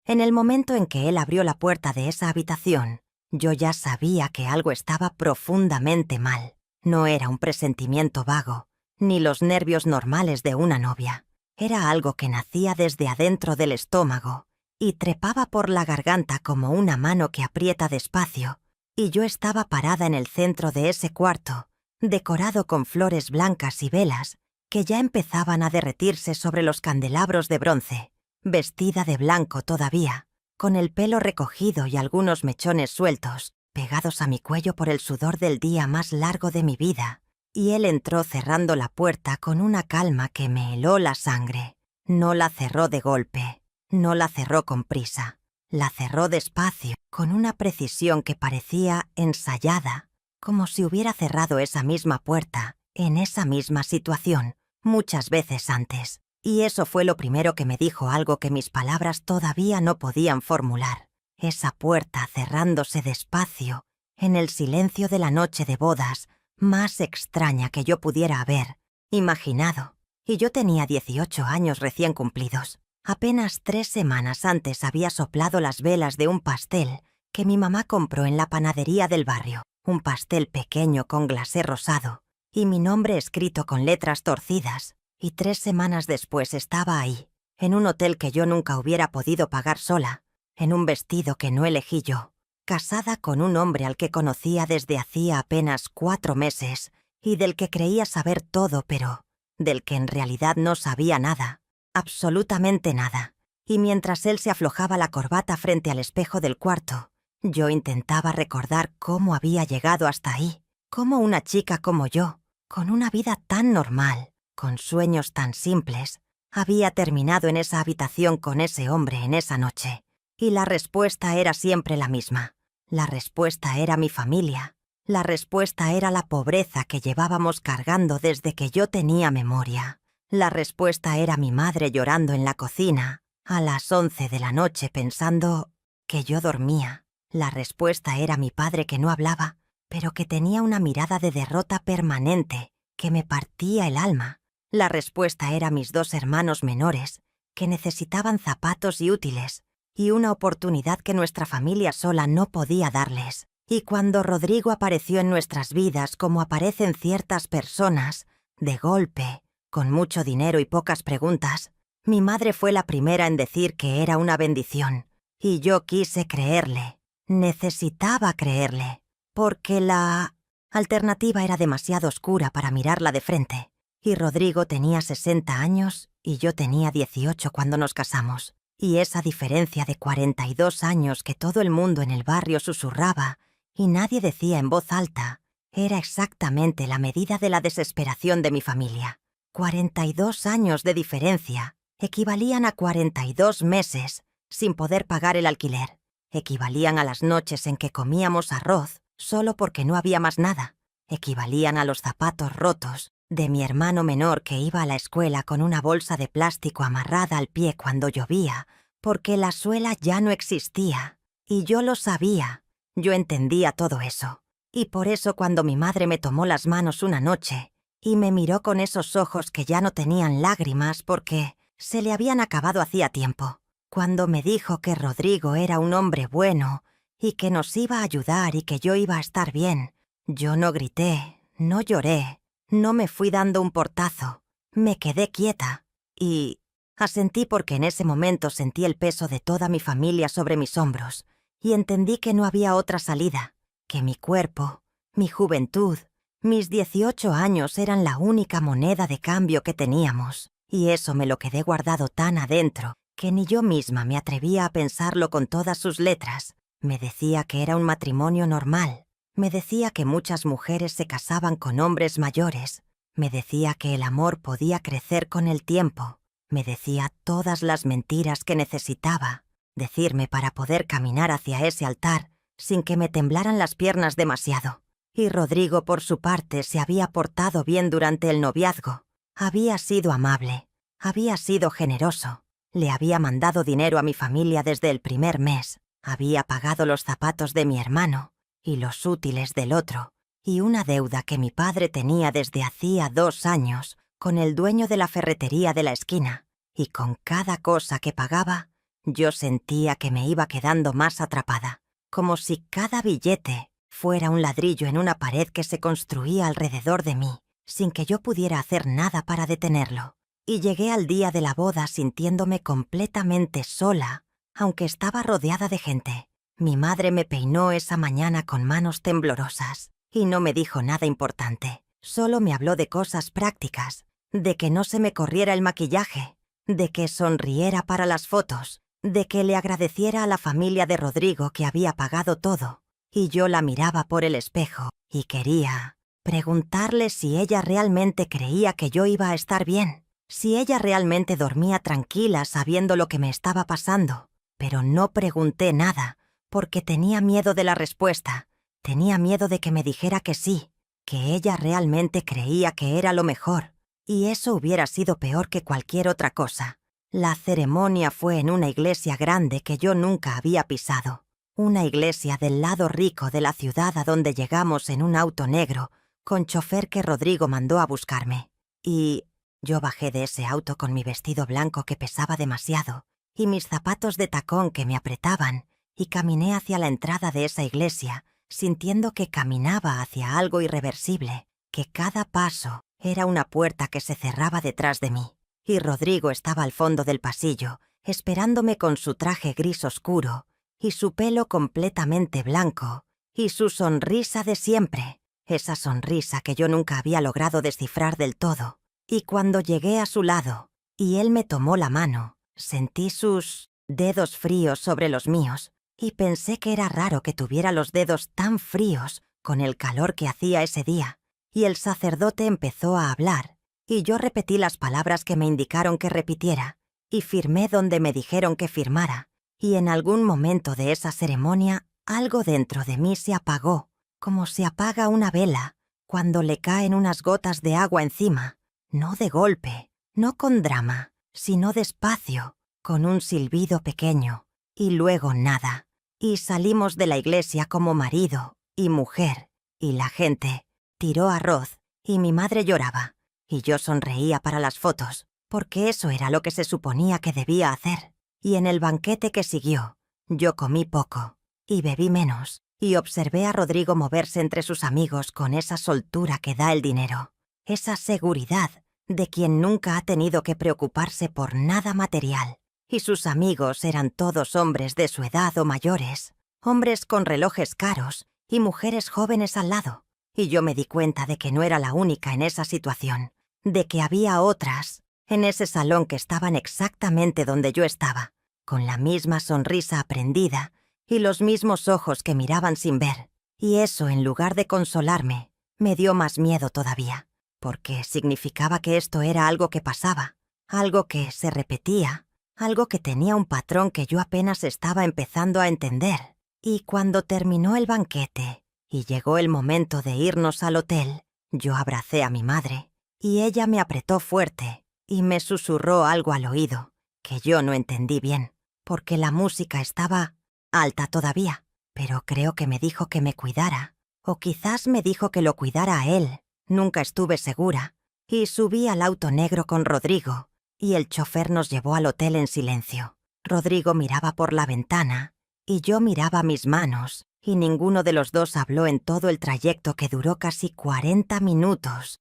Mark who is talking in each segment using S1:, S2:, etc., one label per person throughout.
S1: En el momento en que él abrió la puerta de esa habitación, yo ya sabía que algo estaba profundamente mal. No era un presentimiento vago, ni los nervios normales de una novia. Era algo que nacía desde adentro del estómago y trepaba por la garganta como una mano que aprieta despacio, y yo estaba parada en el centro de ese cuarto, decorado con flores blancas y velas que ya empezaban a derretirse sobre los candelabros de bronce, vestida de blanco todavía, con el pelo recogido y algunos mechones sueltos, pegados a mi cuello por el sudor del día más largo de mi vida, y él entró cerrando la puerta con una calma que me heló la sangre. No la cerró de golpe, no la cerró con prisa, la cerró despacio, con una precisión que parecía ensayada, como si hubiera cerrado esa misma puerta, en esa misma situación, muchas veces antes. Y eso fue lo primero que me dijo algo que mis palabras todavía no podían formular. Esa puerta cerrándose despacio, en el silencio de la noche de bodas, más extraña que yo pudiera haber imaginado. Y yo tenía 18 años recién cumplidos. Apenas 3 semanas antes había soplado las velas de un pastel que mi mamá compró en la panadería del barrio. Un pastel pequeño con glasé rosado y mi nombre escrito con letras torcidas. Y 3 semanas después estaba ahí, en un hotel que yo nunca hubiera podido pagar sola, en un vestido que no elegí yo, casada con un hombre al que conocía desde hacía apenas 4 meses y del que creía saber todo, pero del que en realidad no sabía nada, absolutamente nada. Y mientras él se aflojaba la corbata frente al espejo del cuarto, yo intentaba recordar cómo había llegado hasta ahí, cómo una chica como yo, con una vida tan normal, con sueños tan simples, había terminado en esa habitación con ese hombre en esa noche. Y la respuesta era siempre la misma. La respuesta era mi familia. La respuesta era la pobreza que llevábamos cargando desde que yo tenía memoria. La respuesta era mi madre llorando en la cocina, a las 11 de la noche pensando que yo dormía. La respuesta era mi padre que no hablaba, pero que tenía una mirada de derrota permanente que me partía el alma. La respuesta era mis 2 hermanos menores, que necesitaban zapatos y útiles, y una oportunidad que nuestra familia sola no podía darles. Y cuando Rodrigo apareció en nuestras vidas como aparecen ciertas personas, de golpe, con mucho dinero y pocas preguntas, mi madre fue la primera en decir que era una bendición, y yo quise creerle. Necesitaba creerle, porque la alternativa era demasiado oscura para mirarla de frente. Y Rodrigo tenía 60 años y yo tenía 18 cuando nos casamos. Y esa diferencia de 42 años que todo el mundo en el barrio susurraba y nadie decía en voz alta, era exactamente la medida de la desesperación de mi familia. 42 años de diferencia equivalían a 42 meses sin poder pagar el alquiler. Equivalían a las noches en que comíamos arroz solo porque no había más nada. Equivalían a los zapatos rotos de mi hermano menor que iba a la escuela con una bolsa de plástico amarrada al pie cuando llovía, porque la suela ya no existía. Y yo lo sabía, yo entendía todo eso. Y por eso cuando mi madre me tomó las manos una noche y me miró con esos ojos que ya no tenían lágrimas porque se le habían acabado hacía tiempo, cuando me dijo que Rodrigo era un hombre bueno y que nos iba a ayudar y que yo iba a estar bien, yo no grité, no lloré. No me fui dando un portazo, me quedé quieta y asentí porque en ese momento sentí el peso de toda mi familia sobre mis hombros y entendí que no había otra salida, que mi cuerpo, mi juventud, mis 18 años eran la única moneda de cambio que teníamos, y eso me lo quedé guardado tan adentro que ni yo misma me atrevía a pensarlo con todas sus letras. Me decía que era un matrimonio normal. Me decía que muchas mujeres se casaban con hombres mayores. Me decía que el amor podía crecer con el tiempo. Me decía todas las mentiras que necesitaba decirme para poder caminar hacia ese altar sin que me temblaran las piernas demasiado. Y Rodrigo, por su parte, se había portado bien durante el noviazgo. Había sido amable. Había sido generoso. Le había mandado dinero a mi familia desde el primer mes. Había pagado los zapatos de mi hermano y los útiles del otro, y una deuda que mi padre tenía desde hacía 2 años con el dueño de la ferretería de la esquina, y con cada cosa que pagaba, Yo sentía que me iba quedando más atrapada, como si cada billete fuera un ladrillo en una pared que se construía alrededor de mí, sin que yo pudiera hacer nada para detenerlo. Y llegué al día de la boda sintiéndome completamente sola, aunque estaba rodeada de gente. Mi madre me peinó esa mañana con manos temblorosas y no me dijo nada importante. Solo me habló de cosas prácticas, de que no se me corriera el maquillaje, de que sonriera para las fotos, de que le agradeciera a la familia de Rodrigo que había pagado todo. Y yo la miraba por el espejo y quería preguntarle si ella realmente creía que yo iba a estar bien, si ella realmente dormía tranquila sabiendo lo que me estaba pasando. Pero no pregunté nada, porque tenía miedo de la respuesta. Tenía miedo de que me dijera que sí, que ella realmente creía que era lo mejor, y eso hubiera sido peor que cualquier otra cosa. La ceremonia fue en una iglesia grande que yo nunca había pisado. Una iglesia del lado rico de la ciudad a donde llegamos en un auto negro, con chofer que Rodrigo mandó a buscarme. Y yo bajé de ese auto con mi vestido blanco que pesaba demasiado, y mis zapatos de tacón que me apretaban, y caminé hacia la entrada de esa iglesia, sintiendo que caminaba hacia algo irreversible, que cada paso era una puerta que se cerraba detrás de mí. Y Rodrigo estaba al fondo del pasillo, esperándome con su traje gris oscuro, y su pelo completamente blanco, y su sonrisa de siempre, esa sonrisa que yo nunca había logrado descifrar del todo. Y cuando llegué a su lado, y él me tomó la mano, sentí sus dedos fríos sobre los míos, y pensé que era raro que tuviera los dedos tan fríos con el calor que hacía ese día. Y el sacerdote empezó a hablar, y yo repetí las palabras que me indicaron que repitiera, y firmé donde me dijeron que firmara. Y en algún momento de esa ceremonia, algo dentro de mí se apagó, como se apaga una vela cuando le caen unas gotas de agua encima, no de golpe, no con drama, sino despacio, con un silbido pequeño, y luego nada. Y salimos de la iglesia como marido y mujer, y la gente tiró arroz, y mi madre lloraba, y yo sonreía para las fotos, porque eso era lo que se suponía que debía hacer. Y en el banquete que siguió, yo comí poco, y bebí menos, y observé a Rodrigo moverse entre sus amigos con esa soltura que da el dinero, esa seguridad de quien nunca ha tenido que preocuparse por nada material. Y sus amigos eran todos hombres de su edad o mayores, hombres con relojes caros y mujeres jóvenes al lado. Y yo me di cuenta de que no era la única en esa situación, de que había otras en ese salón que estaban exactamente donde yo estaba, con la misma sonrisa aprendida y los mismos ojos que miraban sin ver. Y eso, en lugar de consolarme, me dio más miedo todavía, porque significaba que esto era algo que pasaba, algo que se repetía, algo que tenía un patrón que yo apenas estaba empezando a entender. Y cuando terminó el banquete y llegó el momento de irnos al hotel, yo abracé a mi madre, y ella me apretó fuerte y me susurró algo al oído, que yo no entendí bien, porque la música estaba alta todavía, pero creo que me dijo que me cuidara, o quizás me dijo que lo cuidara a él, nunca estuve segura, y subí al auto negro con Rodrigo, y el chofer nos llevó al hotel en silencio. Rodrigo miraba por la ventana, y yo miraba mis manos, y ninguno de los dos habló en todo el trayecto que duró casi 40 minutos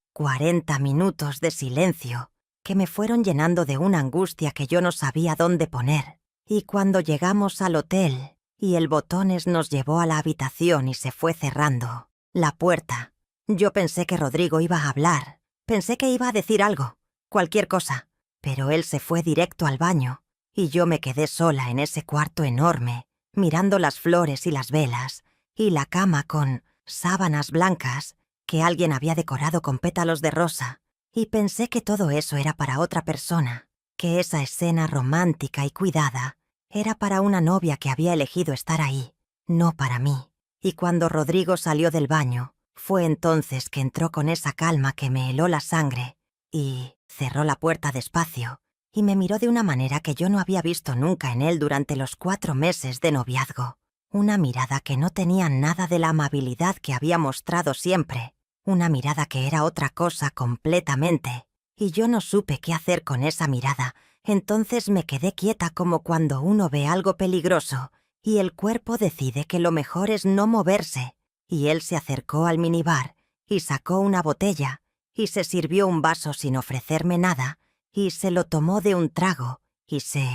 S1: de silencio, que me fueron llenando de una angustia que yo no sabía dónde poner. Y cuando llegamos al hotel, y el botones nos llevó a la habitación y se fue cerrando la puerta, yo pensé que Rodrigo iba a hablar, pensé que iba a decir algo, cualquier cosa, pero él se fue directo al baño, y yo me quedé sola en ese cuarto enorme, mirando las flores y las velas, y la cama con sábanas blancas que alguien había decorado con pétalos de rosa, y pensé que todo eso era para otra persona, que esa escena romántica y cuidada era para una novia que había elegido estar ahí, no para mí. Y cuando Rodrigo salió del baño, fue entonces que entró con esa calma que me heló la sangre, y cerró la puerta despacio, y me miró de una manera que yo no había visto nunca en él durante los 4 meses de noviazgo. Una mirada que no tenía nada de la amabilidad que había mostrado siempre, una mirada que era otra cosa completamente, y yo no supe qué hacer con esa mirada Entonces me quedé quieta como cuando uno ve algo peligroso y el cuerpo decide que lo mejor es no moverse, y él se acercó al minibar y sacó una botella y se sirvió un vaso sin ofrecerme nada y se lo tomó de un trago y se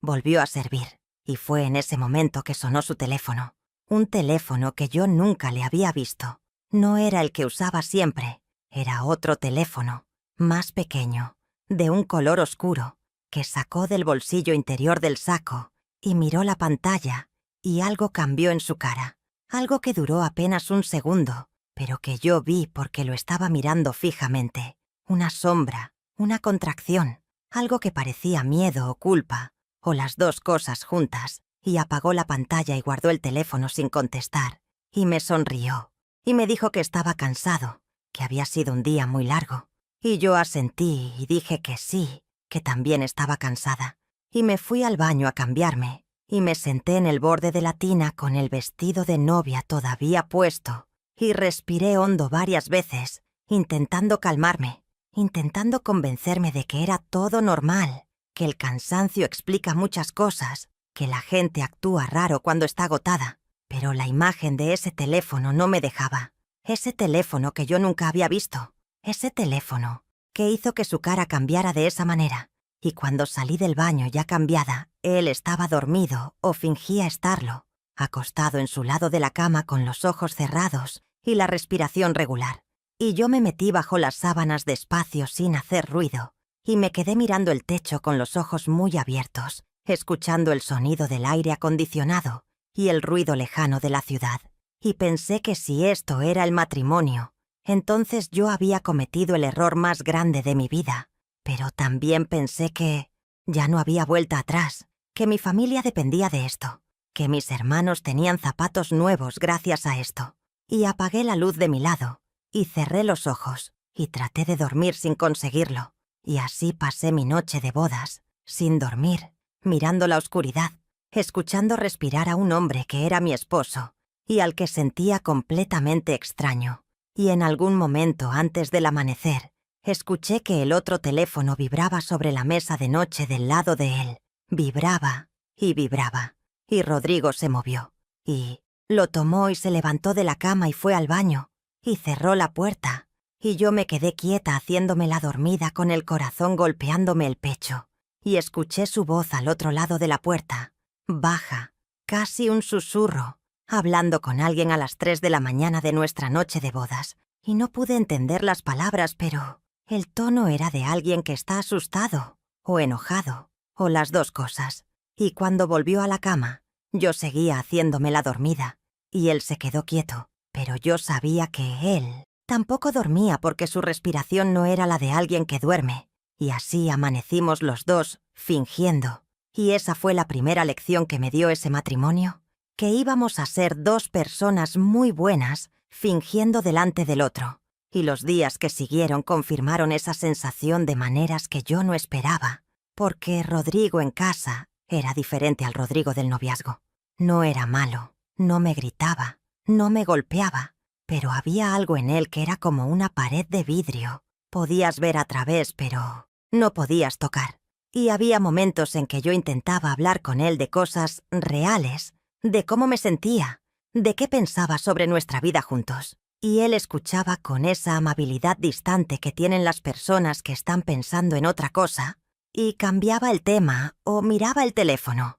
S1: volvió a servir. Y fue en ese momento que sonó su teléfono. Un teléfono que yo nunca le había visto. No era el que usaba siempre, era otro teléfono, más pequeño, de un color oscuro, que sacó del bolsillo interior del saco y miró la pantalla, y algo cambió en su cara. Algo que duró apenas un segundo, pero que yo vi porque lo estaba mirando fijamente. Una sombra, una contracción, algo que parecía miedo o culpa, o las dos cosas juntas, y apagó la pantalla y guardó el teléfono sin contestar, y me sonrió, y me dijo que estaba cansado, que había sido un día muy largo, y yo asentí y dije que sí, que también estaba cansada, y me fui al baño a cambiarme, y me senté en el borde de la tina con el vestido de novia todavía puesto, y respiré hondo varias veces, intentando calmarme, intentando convencerme de que era todo normal, que el cansancio explica muchas cosas, que la gente actúa raro cuando está agotada, pero la imagen de ese teléfono no me dejaba. Ese teléfono que yo nunca había visto, ese teléfono que hizo que su cara cambiara de esa manera, y cuando salí del baño ya cambiada, él estaba dormido o fingía estarlo, acostado en su lado de la cama con los ojos cerrados y la respiración regular. Y yo me metí bajo las sábanas despacio sin hacer ruido, y me quedé mirando el techo con los ojos muy abiertos, escuchando el sonido del aire acondicionado y el ruido lejano de la ciudad. Y pensé que si esto era el matrimonio, entonces yo había cometido el error más grande de mi vida. Pero también pensé que ya no había vuelta atrás, que mi familia dependía de esto, que mis hermanos tenían zapatos nuevos gracias a esto. Y apagué la luz de mi lado, y cerré los ojos, y traté de dormir sin conseguirlo. Y así pasé mi noche de bodas, sin dormir, mirando la oscuridad, escuchando respirar a un hombre que era mi esposo, y al que sentía completamente extraño. Y en algún momento antes del amanecer, escuché que el otro teléfono vibraba sobre la mesa de noche del lado de él. Vibraba y vibraba. Y Rodrigo se movió. Y lo tomó y se levantó de la cama y fue al baño. Y cerró la puerta. Y yo me quedé quieta haciéndome la dormida con el corazón golpeándome el pecho. Y escuché su voz al otro lado de la puerta. Baja, casi un susurro, hablando con alguien a las 3 de la mañana de nuestra noche de bodas. Y no pude entender las palabras, pero el tono era de alguien que está asustado, o enojado, o las dos cosas. Y cuando volvió a la cama, yo seguía haciéndome la dormida, y él se quedó quieto, pero yo sabía que él tampoco dormía porque su respiración no era la de alguien que duerme, y así amanecimos los dos, fingiendo. Y esa fue la primera lección que me dio ese matrimonio, que íbamos a ser dos personas muy buenas, fingiendo delante del otro. Y los días que siguieron confirmaron esa sensación de maneras que yo no esperaba, porque Rodrigo en casa era diferente al Rodrigo del noviazgo. No era malo, no me gritaba, no me golpeaba, pero había algo en él que era como una pared de vidrio. Podías ver a través, pero no podías tocar. Y había momentos en que yo intentaba hablar con él de cosas reales, de cómo me sentía, de qué pensaba sobre nuestra vida juntos. Y él escuchaba con esa amabilidad distante que tienen las personas que están pensando en otra cosa, y cambiaba el tema o miraba el teléfono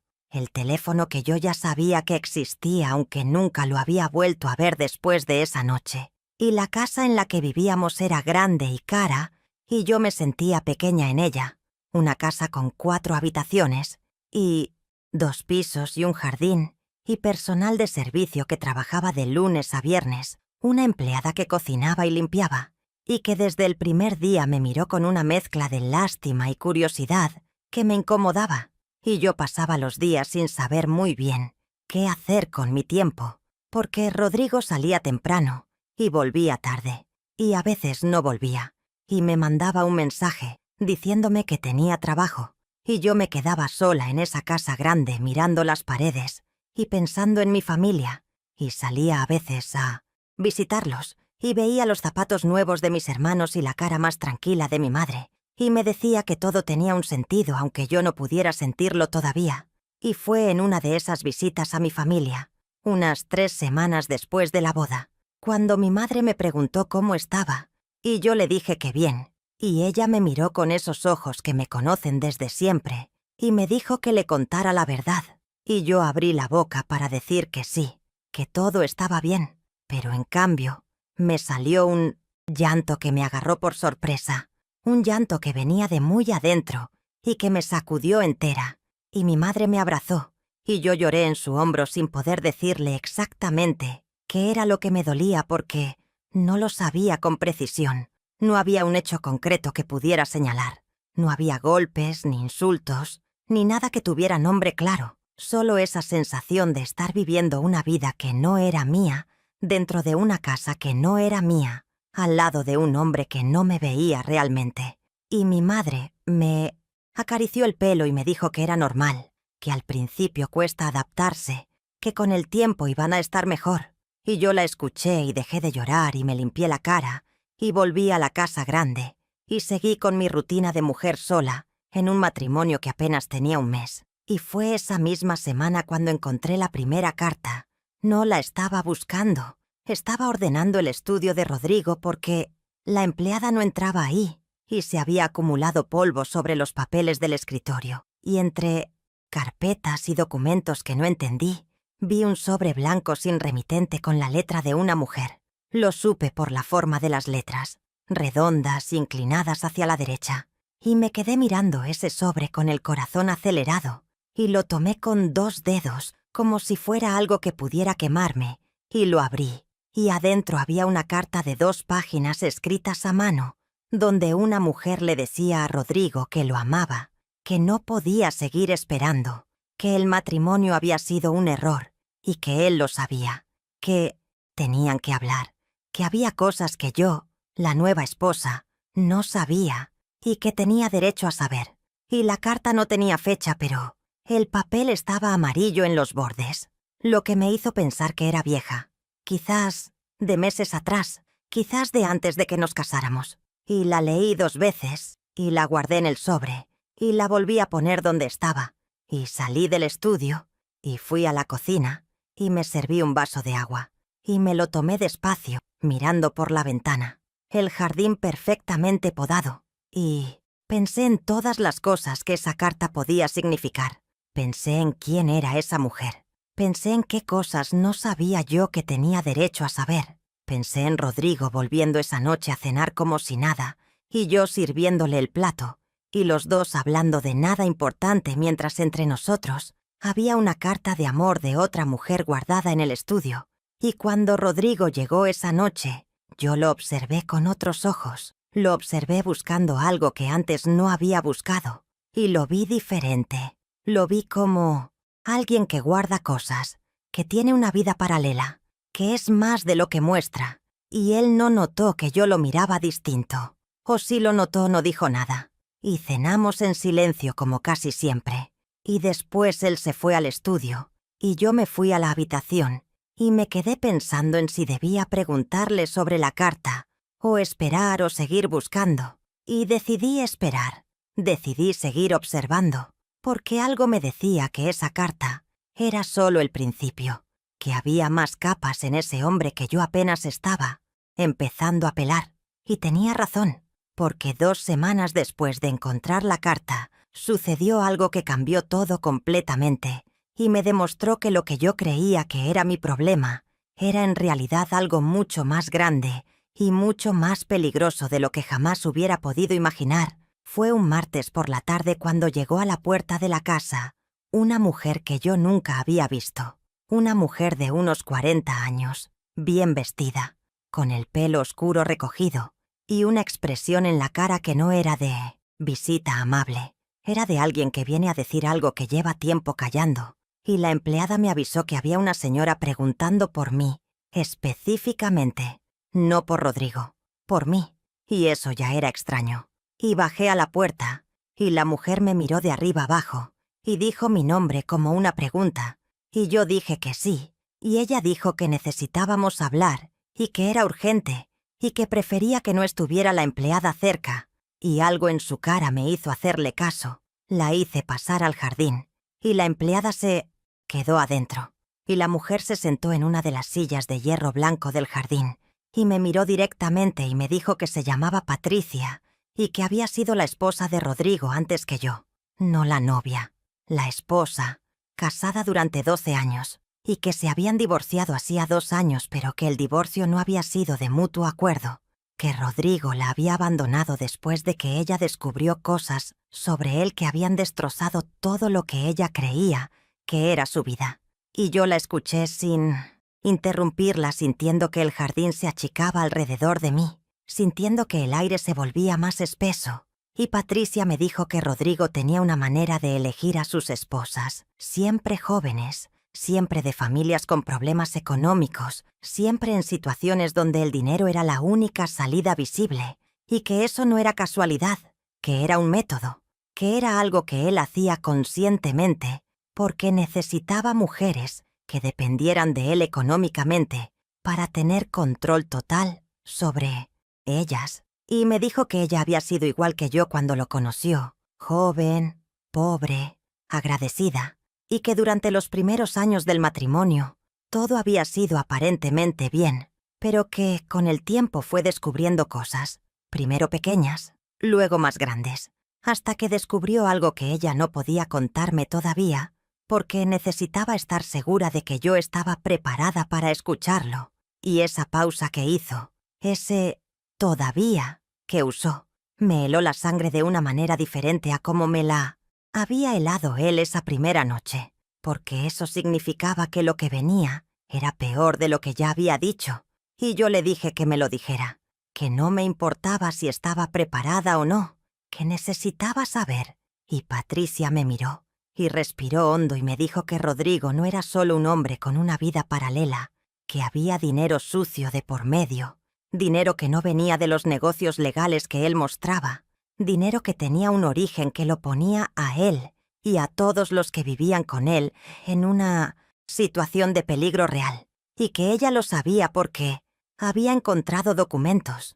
S1: que yo ya sabía que existía aunque nunca lo había vuelto a ver después de esa noche. Y la casa en la que vivíamos era grande y cara, y yo me sentía pequeña en ella. Una casa con 4 habitaciones, y 2 pisos y un jardín, y personal de servicio que trabajaba de lunes a viernes, una empleada que cocinaba y limpiaba, y que desde el primer día me miró con una mezcla de lástima y curiosidad que me incomodaba, y yo pasaba los días sin saber muy bien qué hacer con mi tiempo, porque Rodrigo salía temprano y volvía tarde, y a veces no volvía, y me mandaba un mensaje diciéndome que tenía trabajo, y yo me quedaba sola en esa casa grande mirando las paredes y pensando en mi familia, y salía a veces a visitarlos, y veía los zapatos nuevos de mis hermanos y la cara más tranquila de mi madre, y me decía que todo tenía un sentido aunque yo no pudiera sentirlo todavía. Y fue en una de esas visitas a mi familia, unas 3 semanas después de la boda, cuando mi madre me preguntó cómo estaba, y yo le dije que bien, y ella me miró con esos ojos que me conocen desde siempre, y me dijo que le contara la verdad, y yo abrí la boca para decir que sí, que todo estaba bien, pero en cambio, me salió un llanto que me agarró por sorpresa, un llanto que venía de muy adentro y que me sacudió entera, y mi madre me abrazó, y yo lloré en su hombro sin poder decirle exactamente qué era lo que me dolía porque no lo sabía con precisión. No había un hecho concreto que pudiera señalar. No había golpes, ni insultos, ni nada que tuviera nombre claro. Solo esa sensación de estar viviendo una vida que no era mía, dentro de una casa que no era mía, al lado de un hombre que no me veía realmente. Y mi madre me acarició el pelo y me dijo que era normal, que al principio cuesta adaptarse, que con el tiempo iban a estar mejor. Y yo la escuché y dejé de llorar y me limpié la cara y volví a la casa grande y seguí con mi rutina de mujer sola en un matrimonio que apenas tenía un mes. Y fue esa misma semana cuando encontré la primera carta. No la estaba buscando. Estaba ordenando el estudio de Rodrigo porque la empleada no entraba ahí y se había acumulado polvo sobre los papeles del escritorio. Y entre carpetas y documentos que no entendí, vi un sobre blanco sin remitente con la letra de una mujer. Lo supe por la forma de las letras, redondas, inclinadas hacia la derecha, y me quedé mirando ese sobre con el corazón acelerado, y lo tomé con 2 dedos, como si fuera algo que pudiera quemarme, y lo abrí, y adentro había una carta de 2 páginas escritas a mano, donde una mujer le decía a Rodrigo que lo amaba, que no podía seguir esperando, que el matrimonio había sido un error, y que él lo sabía, que tenían que hablar, que había cosas que yo, la nueva esposa, no sabía, y que tenía derecho a saber. Y la carta no tenía fecha, pero el papel estaba amarillo en los bordes, lo que me hizo pensar que era vieja, quizás de meses atrás, quizás de antes de que nos casáramos. Y la leí 2 veces, y la guardé en el sobre, y la volví a poner donde estaba, y salí del estudio, y fui a la cocina, y me serví un vaso de agua, y me lo tomé despacio, mirando por la ventana, el jardín perfectamente podado, y pensé en todas las cosas que esa carta podía significar. Pensé en quién era esa mujer. Pensé en qué cosas no sabía yo que tenía derecho a saber. Pensé en Rodrigo volviendo esa noche a cenar como si nada, y yo sirviéndole el plato, y los dos hablando de nada importante mientras entre nosotros había una carta de amor de otra mujer guardada en el estudio. Y cuando Rodrigo llegó esa noche, yo lo observé con otros ojos. Lo observé buscando algo que antes no había buscado, y lo vi diferente. Lo vi como alguien que guarda cosas, que tiene una vida paralela, que es más de lo que muestra, y él no notó que yo lo miraba distinto. O si lo notó, no dijo nada. Y cenamos en silencio como casi siempre. Y después él se fue al estudio, y yo me fui a la habitación, y me quedé pensando en si debía preguntarle sobre la carta, o esperar o seguir buscando. Y decidí esperar. Decidí seguir observando, porque algo me decía que esa carta era solo el principio, que había más capas en ese hombre que yo apenas estaba empezando a pelar. Y tenía razón, porque 2 semanas después de encontrar la carta, sucedió algo que cambió todo completamente y me demostró que lo que yo creía que era mi problema era en realidad algo mucho más grande y mucho más peligroso de lo que jamás hubiera podido imaginar. Fue un martes por la tarde cuando llegó a la puerta de la casa una mujer que yo nunca había visto. Una mujer de unos 40 años, bien vestida, con el pelo oscuro recogido y una expresión en la cara que no era de visita amable. Era de alguien que viene a decir algo que lleva tiempo callando. Y la empleada me avisó que había una señora preguntando por mí, específicamente. No por Rodrigo, por mí. Y eso ya era extraño. Y bajé a la puerta, y la mujer me miró de arriba abajo, y dijo mi nombre como una pregunta, y yo dije que sí, y ella dijo que necesitábamos hablar, y que era urgente, y que prefería que no estuviera la empleada cerca, y algo en su cara me hizo hacerle caso. La hice pasar al jardín, y la empleada se quedó adentro, y la mujer se sentó en una de las sillas de hierro blanco del jardín, y me miró directamente y me dijo que se llamaba Patricia, y que había sido la esposa de Rodrigo antes que yo. No la novia, la esposa, casada durante 12 años, y que se habían divorciado hacía 2 años, pero que el divorcio no había sido de mutuo acuerdo, que Rodrigo la había abandonado después de que ella descubrió cosas sobre él que habían destrozado todo lo que ella creía que era su vida. Y yo la escuché sin interrumpirla, sintiendo que el jardín se achicaba alrededor de mí, sintiendo que el aire se volvía más espeso. Y Patricia me dijo que Rodrigo tenía una manera de elegir a sus esposas, siempre jóvenes, siempre de familias con problemas económicos, siempre en situaciones donde el dinero era la única salida visible, y que eso no era casualidad, que era un método, que era algo que él hacía conscientemente, porque necesitaba mujeres que dependieran de él económicamente para tener control total sobre ellas. Y me dijo que ella había sido igual que yo cuando lo conoció, joven, pobre, agradecida, y que durante los primeros años del matrimonio todo había sido aparentemente bien, pero que con el tiempo fue descubriendo cosas, primero pequeñas, luego más grandes, hasta que descubrió algo que ella no podía contarme todavía, porque necesitaba estar segura de que yo estaba preparada para escucharlo. Y esa pausa que hizo, ese todavía que usó, me heló la sangre de una manera diferente a como me la había helado él esa primera noche, porque eso significaba que lo que venía era peor de lo que ya había dicho, y yo le dije que me lo dijera, que no me importaba si estaba preparada o no, que necesitaba saber. Y Patricia me miró y respiró hondo y me dijo que Rodrigo no era solo un hombre con una vida paralela, que había dinero sucio de por medio, dinero que no venía de los negocios legales que él mostraba, dinero que tenía un origen que lo ponía a él y a todos los que vivían con él en una situación de peligro real, y que ella lo sabía porque había encontrado documentos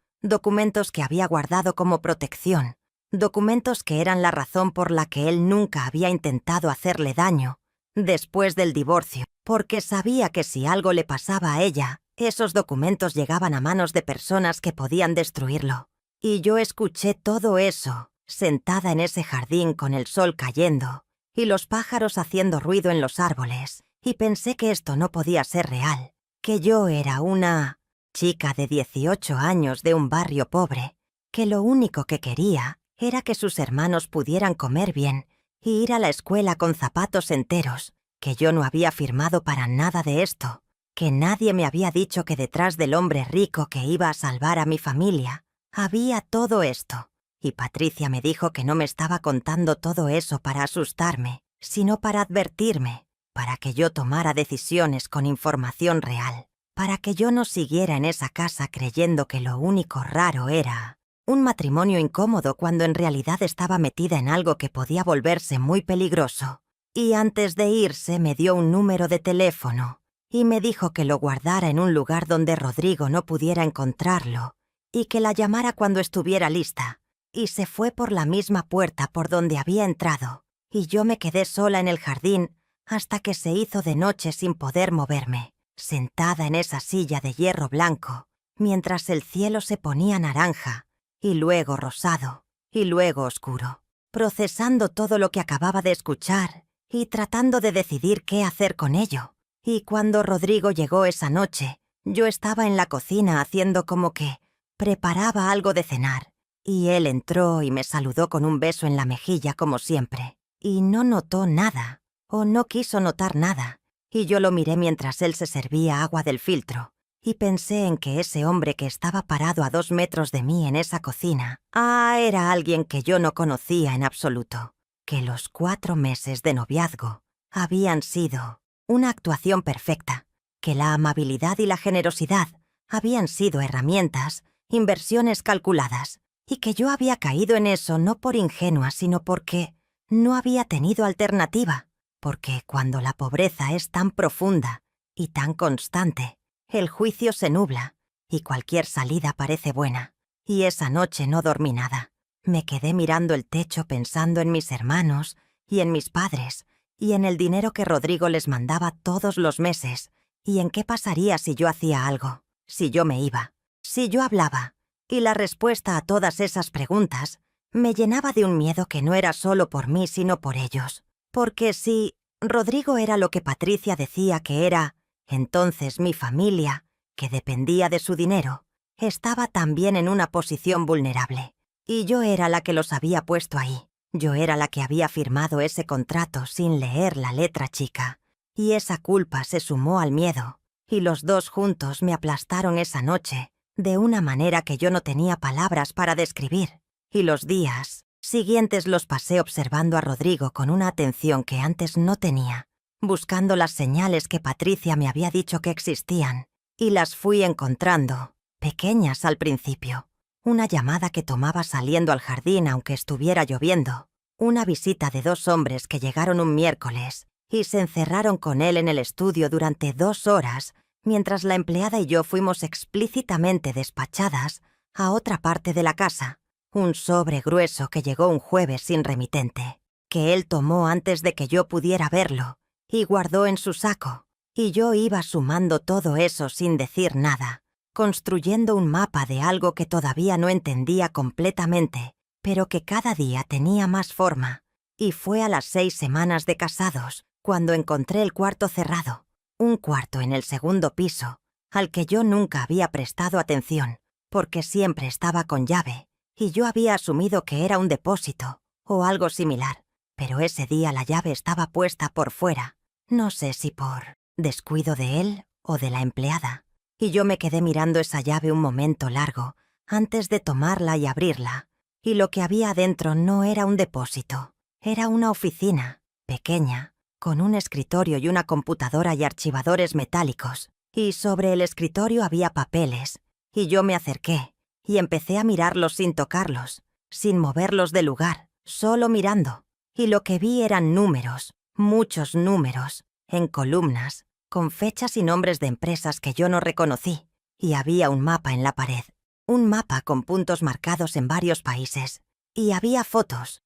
S1: que había guardado como protección, documentos que eran la razón por la que él nunca había intentado hacerle daño después del divorcio, porque sabía que si algo le pasaba a ella, esos documentos llegaban a manos de personas que podían destruirlo. Y yo escuché todo eso, sentada en ese jardín con el sol cayendo y los pájaros haciendo ruido en los árboles, y pensé que esto no podía ser real, que yo era una chica de 18 años de un barrio pobre, que lo único que quería era que sus hermanos pudieran comer bien y ir a la escuela con zapatos enteros, que yo no había firmado para nada de esto, que nadie me había dicho que detrás del hombre rico que iba a salvar a mi familia había todo esto. Y Patricia me dijo que no me estaba contando todo eso para asustarme, sino para advertirme, para que yo tomara decisiones con información real, para que yo no siguiera en esa casa creyendo que lo único raro era un matrimonio incómodo cuando en realidad estaba metida en algo que podía volverse muy peligroso. Y antes de irse me dio un número de teléfono y me dijo que lo guardara en un lugar donde Rodrigo no pudiera encontrarlo y que la llamara cuando estuviera lista. Y se fue por la misma puerta por donde había entrado, y yo me quedé sola en el jardín hasta que se hizo de noche sin poder moverme, sentada en esa silla de hierro blanco, mientras el cielo se ponía naranja, y luego rosado, y luego oscuro, procesando todo lo que acababa de escuchar y tratando de decidir qué hacer con ello. Y cuando Rodrigo llegó esa noche, yo estaba en la cocina haciendo como que preparaba algo de cenar, y él entró y me saludó con un beso en la mejilla como siempre, y no notó nada, o no quiso notar nada, y yo lo miré mientras él se servía agua del filtro, y pensé en que ese hombre que estaba parado a 2 metros de mí en esa cocina, era alguien que yo no conocía en absoluto, que los 4 meses de noviazgo habían sido una actuación perfecta, que la amabilidad y la generosidad habían sido herramientas, inversiones calculadas, y que yo había caído en eso no por ingenua, sino porque no había tenido alternativa, porque cuando la pobreza es tan profunda y tan constante, el juicio se nubla y cualquier salida parece buena, y esa noche no dormí nada. Me quedé mirando el techo pensando en mis hermanos y en mis padres y en el dinero que Rodrigo les mandaba todos los meses y en qué pasaría si yo hacía algo, si yo me iba, si yo hablaba. Y la respuesta a todas esas preguntas me llenaba de un miedo que no era solo por mí sino por ellos. Porque si Rodrigo era lo que Patricia decía que era, entonces mi familia, que dependía de su dinero, estaba también en una posición vulnerable. Y yo era la que los había puesto ahí. Yo era la que había firmado ese contrato sin leer la letra chica. Y esa culpa se sumó al miedo. Y los dos juntos me aplastaron esa noche, de una manera que yo no tenía palabras para describir. Y los días siguientes los pasé observando a Rodrigo con una atención que antes no tenía, buscando las señales que Patricia me había dicho que existían. Y las fui encontrando, pequeñas al principio. Una llamada que tomaba saliendo al jardín aunque estuviera lloviendo. Una visita de 2 hombres que llegaron un miércoles y se encerraron con él en el estudio durante 2 horas, mientras la empleada y yo fuimos explícitamente despachadas a otra parte de la casa. Un sobre grueso que llegó un jueves sin remitente, que él tomó antes de que yo pudiera verlo y guardó en su saco. Y yo iba sumando todo eso sin decir nada, construyendo un mapa de algo que todavía no entendía completamente, pero que cada día tenía más forma. Y fue a las 6 semanas de casados cuando encontré el cuarto cerrado, un cuarto en el segundo piso, al que yo nunca había prestado atención, porque siempre estaba con llave, y yo había asumido que era un depósito o algo similar, pero ese día la llave estaba puesta por fuera, no sé si por descuido de él o de la empleada, y yo me quedé mirando esa llave un momento largo antes de tomarla y abrirla, y lo que había adentro no era un depósito, era una oficina, pequeña, con un escritorio y una computadora y archivadores metálicos, y sobre el escritorio había papeles, y yo me acerqué y empecé a mirarlos sin tocarlos, sin moverlos del lugar, solo mirando, y lo que vi eran números, muchos números, en columnas, con fechas y nombres de empresas que yo no reconocí, y había un mapa en la pared, un mapa con puntos marcados en varios países, y había fotos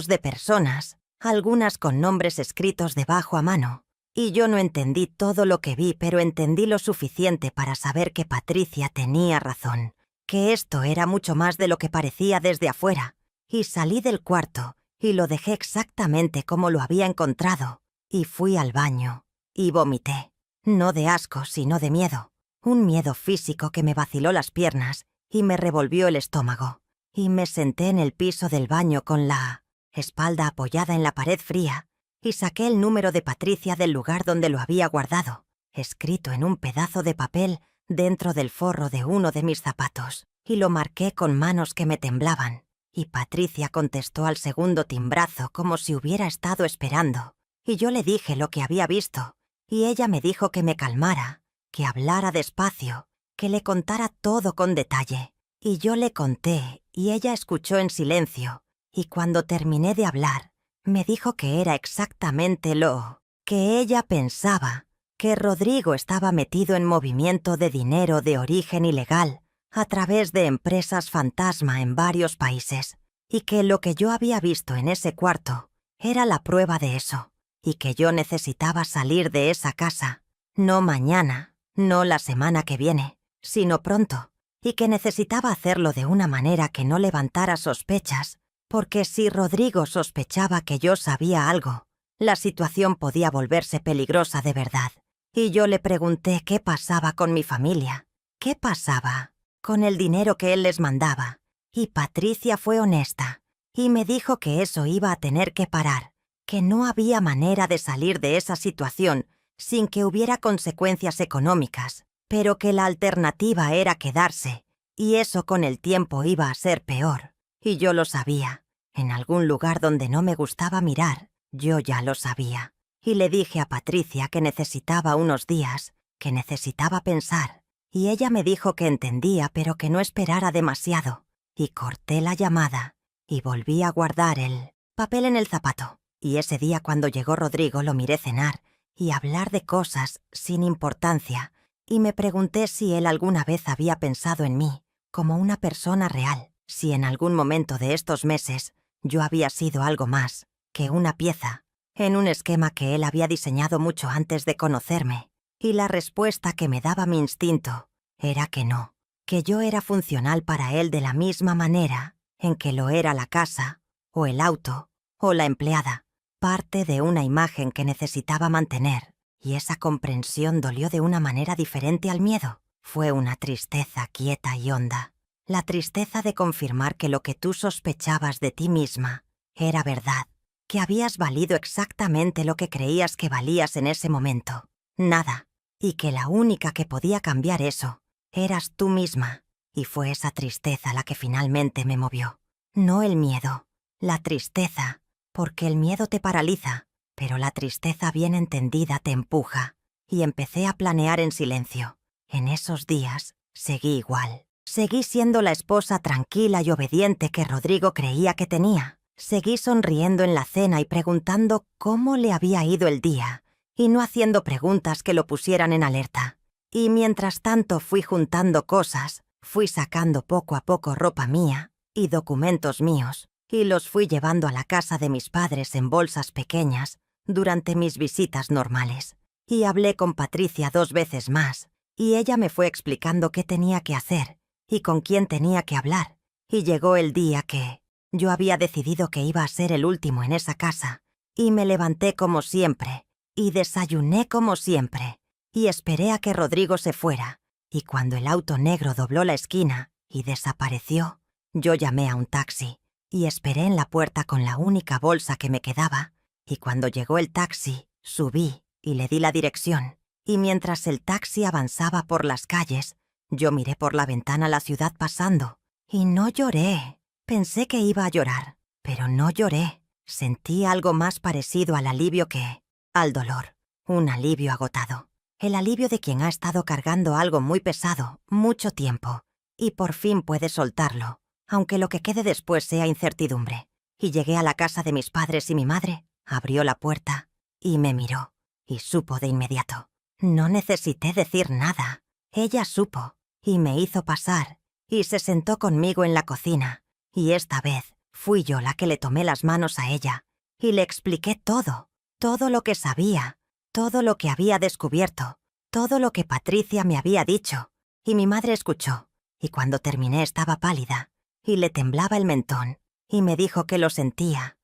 S1: de personas, algunas con nombres escritos debajo a mano, y yo no entendí todo lo que vi, pero entendí lo suficiente para saber que Patricia tenía razón, que esto era mucho más de lo que parecía desde afuera, y salí del cuarto y lo dejé exactamente como lo había encontrado, y fui al baño, y vomité, no de asco sino de miedo, un miedo físico que me vaciló las piernas y me revolvió el estómago, y me senté en el piso del baño con la espalda apoyada en la pared fría, y saqué el número de Patricia del lugar donde lo había guardado, escrito en un pedazo de papel dentro del forro de uno de mis zapatos, y lo marqué con manos que me temblaban, y Patricia contestó al segundo timbrazo como si hubiera estado esperando, y yo le dije lo que había visto, y ella me dijo que me calmara, que hablara despacio, que le contara todo con detalle, y yo le conté, y ella escuchó en silencio, y cuando terminé de hablar, me dijo que era exactamente lo que ella pensaba, que Rodrigo estaba metido en movimiento de dinero de origen ilegal a través de empresas fantasma en varios países, y que lo que yo había visto en ese cuarto era la prueba de eso, y que yo necesitaba salir de esa casa, no mañana, no la semana que viene, sino pronto, y que necesitaba hacerlo de una manera que no levantara sospechas, porque si Rodrigo sospechaba que yo sabía algo, la situación podía volverse peligrosa de verdad. Y yo le pregunté qué pasaba con mi familia, qué pasaba con el dinero que él les mandaba, y Patricia fue honesta, y me dijo que eso iba a tener que parar, que no había manera de salir de esa situación sin que hubiera consecuencias económicas, pero que la alternativa era quedarse, y eso con el tiempo iba a ser peor. Y yo lo sabía, en algún lugar donde no me gustaba mirar, yo ya lo sabía. Y le dije a Patricia que necesitaba unos días, que necesitaba pensar, y ella me dijo que entendía pero que no esperara demasiado, y corté la llamada, y volví a guardar el papel en el zapato, y ese día cuando llegó Rodrigo lo miré cenar y hablar de cosas sin importancia, y me pregunté si él alguna vez había pensado en mí como una persona real, si en algún momento de estos meses yo había sido algo más que una pieza en un esquema que él había diseñado mucho antes de conocerme, y la respuesta que me daba mi instinto era que no, que yo era funcional para él de la misma manera en que lo era la casa, o el auto, o la empleada, parte de una imagen que necesitaba mantener, y esa comprensión dolió de una manera diferente al miedo. Fue una tristeza quieta y honda, la tristeza de confirmar que lo que tú sospechabas de ti misma era verdad, que habías valido exactamente lo que creías que valías en ese momento, nada, y que la única que podía cambiar eso eras tú misma, y fue esa tristeza la que finalmente me movió. No el miedo, la tristeza, porque el miedo te paraliza, pero la tristeza bien entendida te empuja, y empecé a planear en silencio. En esos días seguí igual. Seguí siendo la esposa tranquila y obediente que Rodrigo creía que tenía. Seguí sonriendo en la cena y preguntando cómo le había ido el día, y no haciendo preguntas que lo pusieran en alerta. Y mientras tanto fui juntando cosas, fui sacando poco a poco ropa mía y documentos míos, y los fui llevando a la casa de mis padres en bolsas pequeñas durante mis visitas normales. Y hablé con Patricia 2 veces más, y ella me fue explicando qué tenía que hacer y con quién tenía que hablar. Y llegó el día que yo había decidido que iba a ser el último en esa casa, y me levanté como siempre, y desayuné como siempre, y esperé a que Rodrigo se fuera, y cuando el auto negro dobló la esquina y desapareció, yo llamé a un taxi, y esperé en la puerta con la única bolsa que me quedaba, y cuando llegó el taxi, subí y le di la dirección, y mientras el taxi avanzaba por las calles, yo miré por la ventana la ciudad pasando, y no lloré. Pensé que iba a llorar, pero no lloré. Sentí algo más parecido al alivio que al dolor, un alivio agotado. El alivio de quien ha estado cargando algo muy pesado, mucho tiempo, y por fin puede soltarlo, aunque lo que quede después sea incertidumbre. Y llegué a la casa de mis padres y mi madre abrió la puerta y me miró, y supo de inmediato. No necesité decir nada. Ella supo, y me hizo pasar, y se sentó conmigo en la cocina, y esta vez fui yo la que le tomé las manos a ella, y le expliqué todo, todo lo que sabía, todo lo que había descubierto, todo lo que Patricia me había dicho, y mi madre escuchó, y cuando terminé estaba pálida, y le temblaba el mentón, y me dijo que lo sentía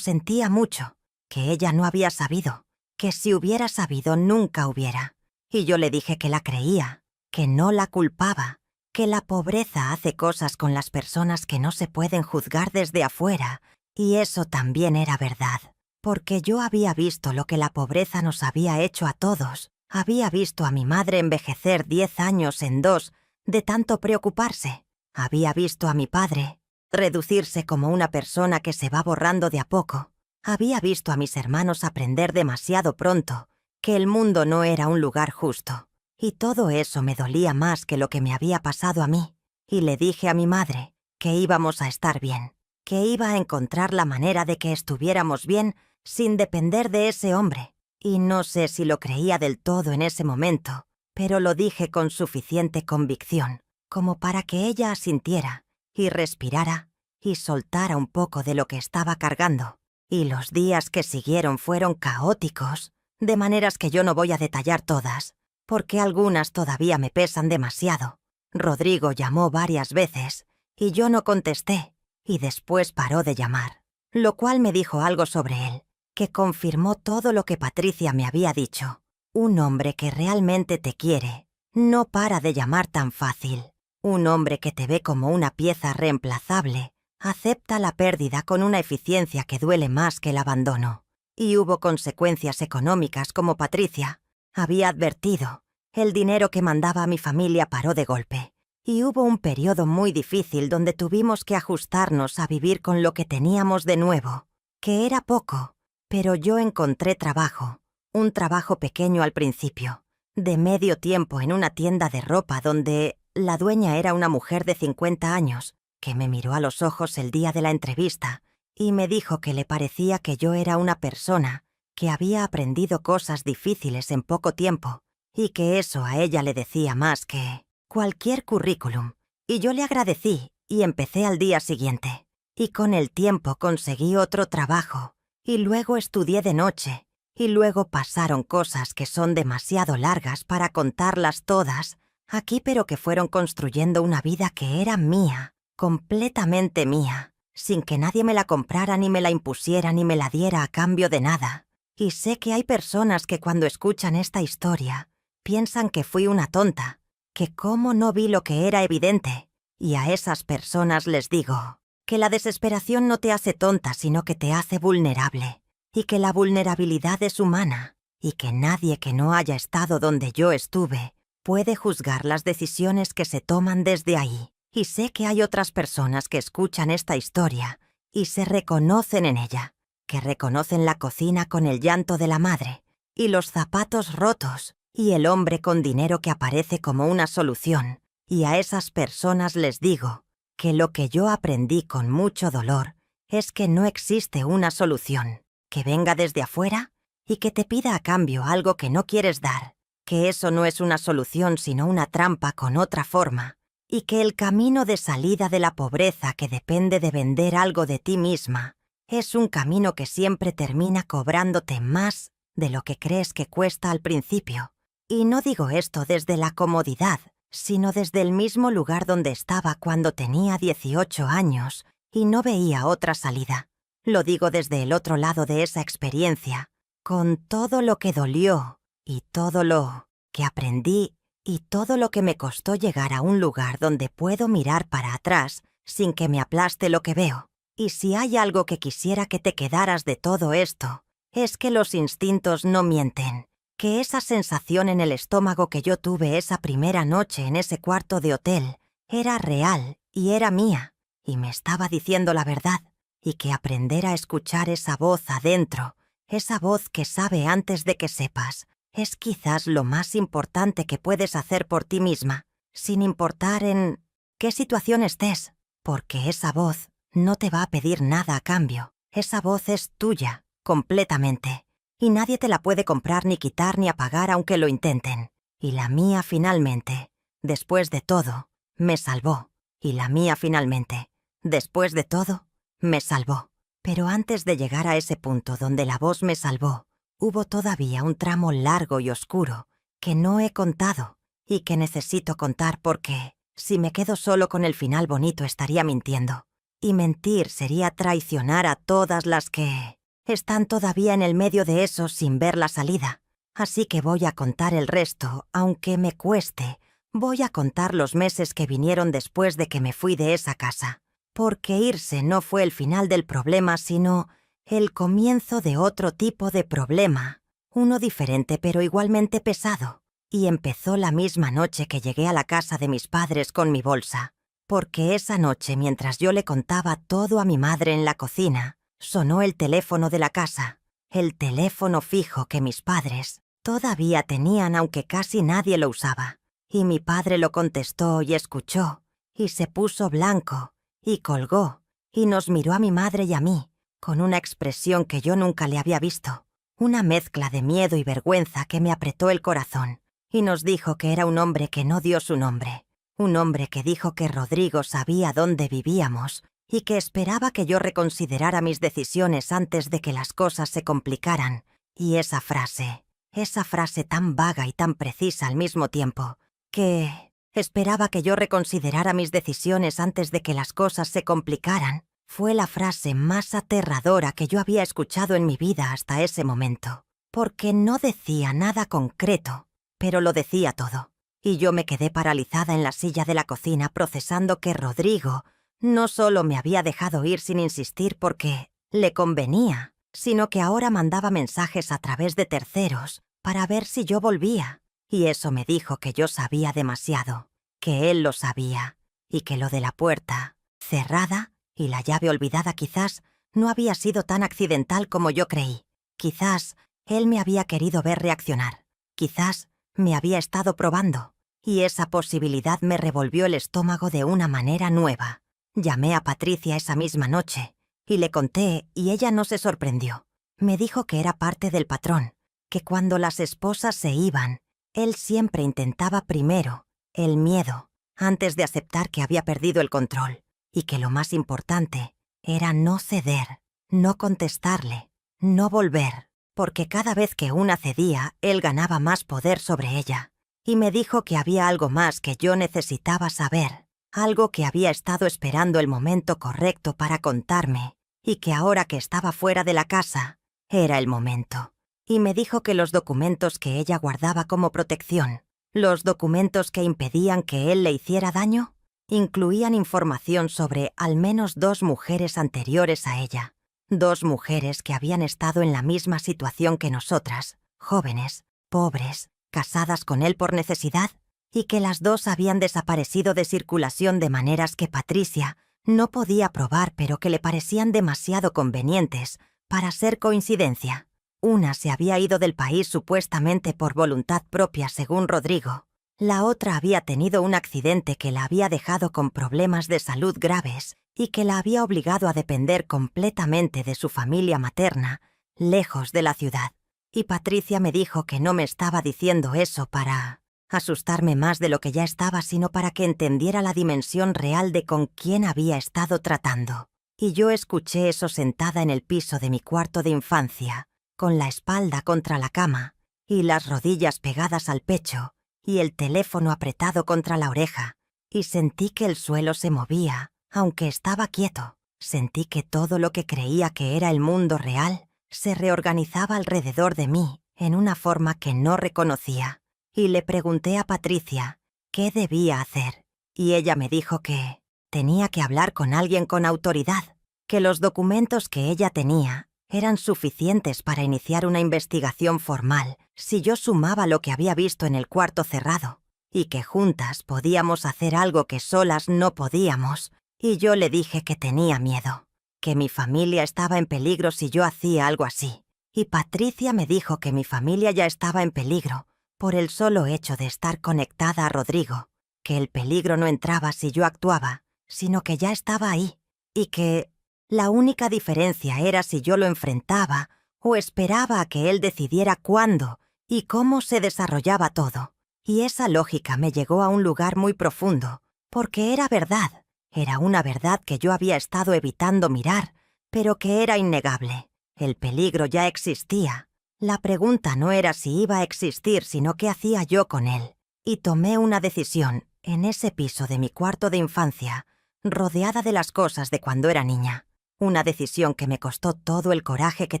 S1: mucho, que ella no había sabido, que si hubiera sabido nunca hubiera. Y yo le dije que la creía, que no la culpaba, que la pobreza hace cosas con las personas que no se pueden juzgar desde afuera, y eso también era verdad, porque yo había visto lo que la pobreza nos había hecho a todos. Había visto a mi madre envejecer 10 años en 2 de tanto preocuparse. Había visto a mi padre reducirse como una persona que se va borrando de a poco. Había visto a mis hermanos aprender demasiado pronto que el mundo no era un lugar justo. Y todo eso me dolía más que lo que me había pasado a mí. Y le dije a mi madre que íbamos a estar bien, que iba a encontrar la manera de que estuviéramos bien sin depender de ese hombre. Y no sé si lo creía del todo en ese momento, pero lo dije con suficiente convicción, como para que ella asintiera y respirara y soltara un poco de lo que estaba cargando. Y los días que siguieron fueron caóticos, de maneras que yo no voy a detallar todas, porque algunas todavía me pesan demasiado. Rodrigo llamó varias veces, y yo no contesté, y después paró de llamar, lo cual me dijo algo sobre él, que confirmó todo lo que Patricia me había dicho. Un hombre que realmente te quiere no para de llamar tan fácil. Un hombre que te ve como una pieza reemplazable acepta la pérdida con una eficiencia que duele más que el abandono. Y hubo consecuencias económicas como Patricia había advertido. El dinero que mandaba a mi familia paró de golpe. Y hubo un periodo muy difícil donde tuvimos que ajustarnos a vivir con lo que teníamos de nuevo, que era poco, pero yo encontré trabajo, un trabajo pequeño al principio, de medio tiempo en una tienda de ropa donde la dueña era una mujer de 50 años, que me miró a los ojos el día de la entrevista y me dijo que le parecía que yo era una persona que había aprendido cosas difíciles en poco tiempo y que eso a ella le decía más que cualquier currículum. Y yo le agradecí y empecé al día siguiente. Y con el tiempo conseguí otro trabajo, y luego estudié de noche, y luego pasaron cosas que son demasiado largas para contarlas todas aquí, pero que fueron construyendo una vida que era mía, completamente mía, sin que nadie me la comprara ni me la impusiera ni me la diera a cambio de nada. Y sé que hay personas que cuando escuchan esta historia piensan que fui una tonta, que cómo no vi lo que era evidente, y a esas personas les digo que la desesperación no te hace tonta, sino que te hace vulnerable, y que la vulnerabilidad es humana, y que nadie que no haya estado donde yo estuve puede juzgar las decisiones que se toman desde ahí. Y sé que hay otras personas que escuchan esta historia y se reconocen en ella, que reconocen la cocina con el llanto de la madre, y los zapatos rotos, y el hombre con dinero que aparece como una solución. Y a esas personas les digo que lo que yo aprendí con mucho dolor es que no existe una solución que venga desde afuera y que te pida a cambio algo que no quieres dar, que eso no es una solución sino una trampa con otra forma, y que el camino de salida de la pobreza que depende de vender algo de ti misma es un camino que siempre termina cobrándote más de lo que crees que cuesta al principio. Y no digo esto desde la comodidad, sino desde el mismo lugar donde estaba cuando tenía 18 años y no veía otra salida. Lo digo desde el otro lado de esa experiencia, con todo lo que dolió y todo lo que aprendí y todo lo que me costó llegar a un lugar donde puedo mirar para atrás sin que me aplaste lo que veo. Y si hay algo que quisiera que te quedaras de todo esto, es que los instintos no mienten, que esa sensación en el estómago que yo tuve esa primera noche en ese cuarto de hotel era real y era mía, y me estaba diciendo la verdad, y que aprender a escuchar esa voz adentro, esa voz que sabe antes de que sepas, es quizás lo más importante que puedes hacer por ti misma, sin importar en qué situación estés, porque esa voz no te va a pedir nada a cambio. Esa voz es tuya, completamente, y nadie te la puede comprar ni quitar ni apagar aunque lo intenten. Y la mía finalmente, después de todo, me salvó. Y la mía finalmente, después de todo, me salvó. Pero antes de llegar a ese punto donde la voz me salvó, hubo todavía un tramo largo y oscuro que no he contado y que necesito contar porque, si me quedo solo con el final bonito, estaría mintiendo. Y mentir sería traicionar a todas las que están todavía en el medio de eso sin ver la salida. Así que voy a contar el resto, aunque me cueste. Voy a contar los meses que vinieron después de que me fui de esa casa. Porque irse no fue el final del problema, sino el comienzo de otro tipo de problema. Uno diferente pero igualmente pesado. Y empezó la misma noche que llegué a la casa de mis padres con mi bolsa. Porque esa noche, mientras yo le contaba todo a mi madre en la cocina, sonó el teléfono de la casa, el teléfono fijo que mis padres todavía tenían aunque casi nadie lo usaba. Y mi padre lo contestó y escuchó, y se puso blanco, y colgó, y nos miró a mi madre y a mí, con una expresión que yo nunca le había visto, una mezcla de miedo y vergüenza que me apretó el corazón, y nos dijo que era un hombre que no dio su nombre. Un hombre que dijo que Rodrigo sabía dónde vivíamos y que esperaba que yo reconsiderara mis decisiones antes de que las cosas se complicaran. Y esa frase tan vaga y tan precisa al mismo tiempo, que esperaba que yo reconsiderara mis decisiones antes de que las cosas se complicaran, fue la frase más aterradora que yo había escuchado en mi vida hasta ese momento, porque no decía nada concreto, pero lo decía todo. Y yo me quedé paralizada en la silla de la cocina procesando que Rodrigo no solo me había dejado ir sin insistir porque le convenía, sino que ahora mandaba mensajes a través de terceros para ver si yo volvía. Y eso me dijo que yo sabía demasiado, que él lo sabía, y que lo de la puerta cerrada y la llave olvidada quizás no había sido tan accidental como yo creí. Quizás él me había querido ver reaccionar. Quizás me había estado probando. Y esa posibilidad me revolvió el estómago de una manera nueva. Llamé a Patricia esa misma noche y le conté y ella no se sorprendió. Me dijo que era parte del patrón, que cuando las esposas se iban, él siempre intentaba primero el miedo antes de aceptar que había perdido el control. y que lo más importante era no ceder, no contestarle, no volver, porque cada vez que una cedía, él ganaba más poder sobre ella. Y me dijo que había algo más que yo necesitaba saber, algo que había estado esperando el momento correcto para contarme, y que ahora que estaba fuera de la casa, era el momento. Y me dijo que los documentos que ella guardaba como protección, los documentos que impedían que él le hiciera daño, incluían información sobre al menos 2 mujeres anteriores a ella, 2 mujeres que habían estado en la misma situación que nosotras, jóvenes, pobres, casadas con él por necesidad, y que las 2 habían desaparecido de circulación de maneras que Patricia no podía probar, pero que le parecían demasiado convenientes para ser coincidencia. Una se había ido del país supuestamente por voluntad propia, según Rodrigo. La otra había tenido un accidente que la había dejado con problemas de salud graves y que la había obligado a depender completamente de su familia materna, lejos de la ciudad. Y Patricia me dijo que no me estaba diciendo eso para asustarme más de lo que ya estaba, sino para que entendiera la dimensión real de con quién había estado tratando. Y yo escuché eso sentada en el piso de mi cuarto de infancia, con la espalda contra la cama y las rodillas pegadas al pecho y el teléfono apretado contra la oreja, y sentí que el suelo se movía, aunque estaba quieto. Sentí que todo lo que creía que era el mundo real se reorganizaba alrededor de mí en una forma que no reconocía, y le pregunté a Patricia qué debía hacer, y ella me dijo que tenía que hablar con alguien con autoridad, que los documentos que ella tenía eran suficientes para iniciar una investigación formal si yo sumaba lo que había visto en el cuarto cerrado, y que juntas podíamos hacer algo que solas no podíamos. Y yo le dije que tenía miedo, que mi familia estaba en peligro si yo hacía algo así. Y Patricia me dijo que mi familia ya estaba en peligro por el solo hecho de estar conectada a Rodrigo, que el peligro no entraba si yo actuaba, sino que ya estaba ahí, y que la única diferencia era si yo lo enfrentaba o esperaba a que él decidiera cuándo y cómo se desarrollaba todo. Y esa lógica me llegó a un lugar muy profundo, porque era verdad. Era una verdad que yo había estado evitando mirar, pero que era innegable. El peligro ya existía. La pregunta no era si iba a existir, sino qué hacía yo con él. Y tomé una decisión en ese piso de mi cuarto de infancia, rodeada de las cosas de cuando era niña. Una decisión que me costó todo el coraje que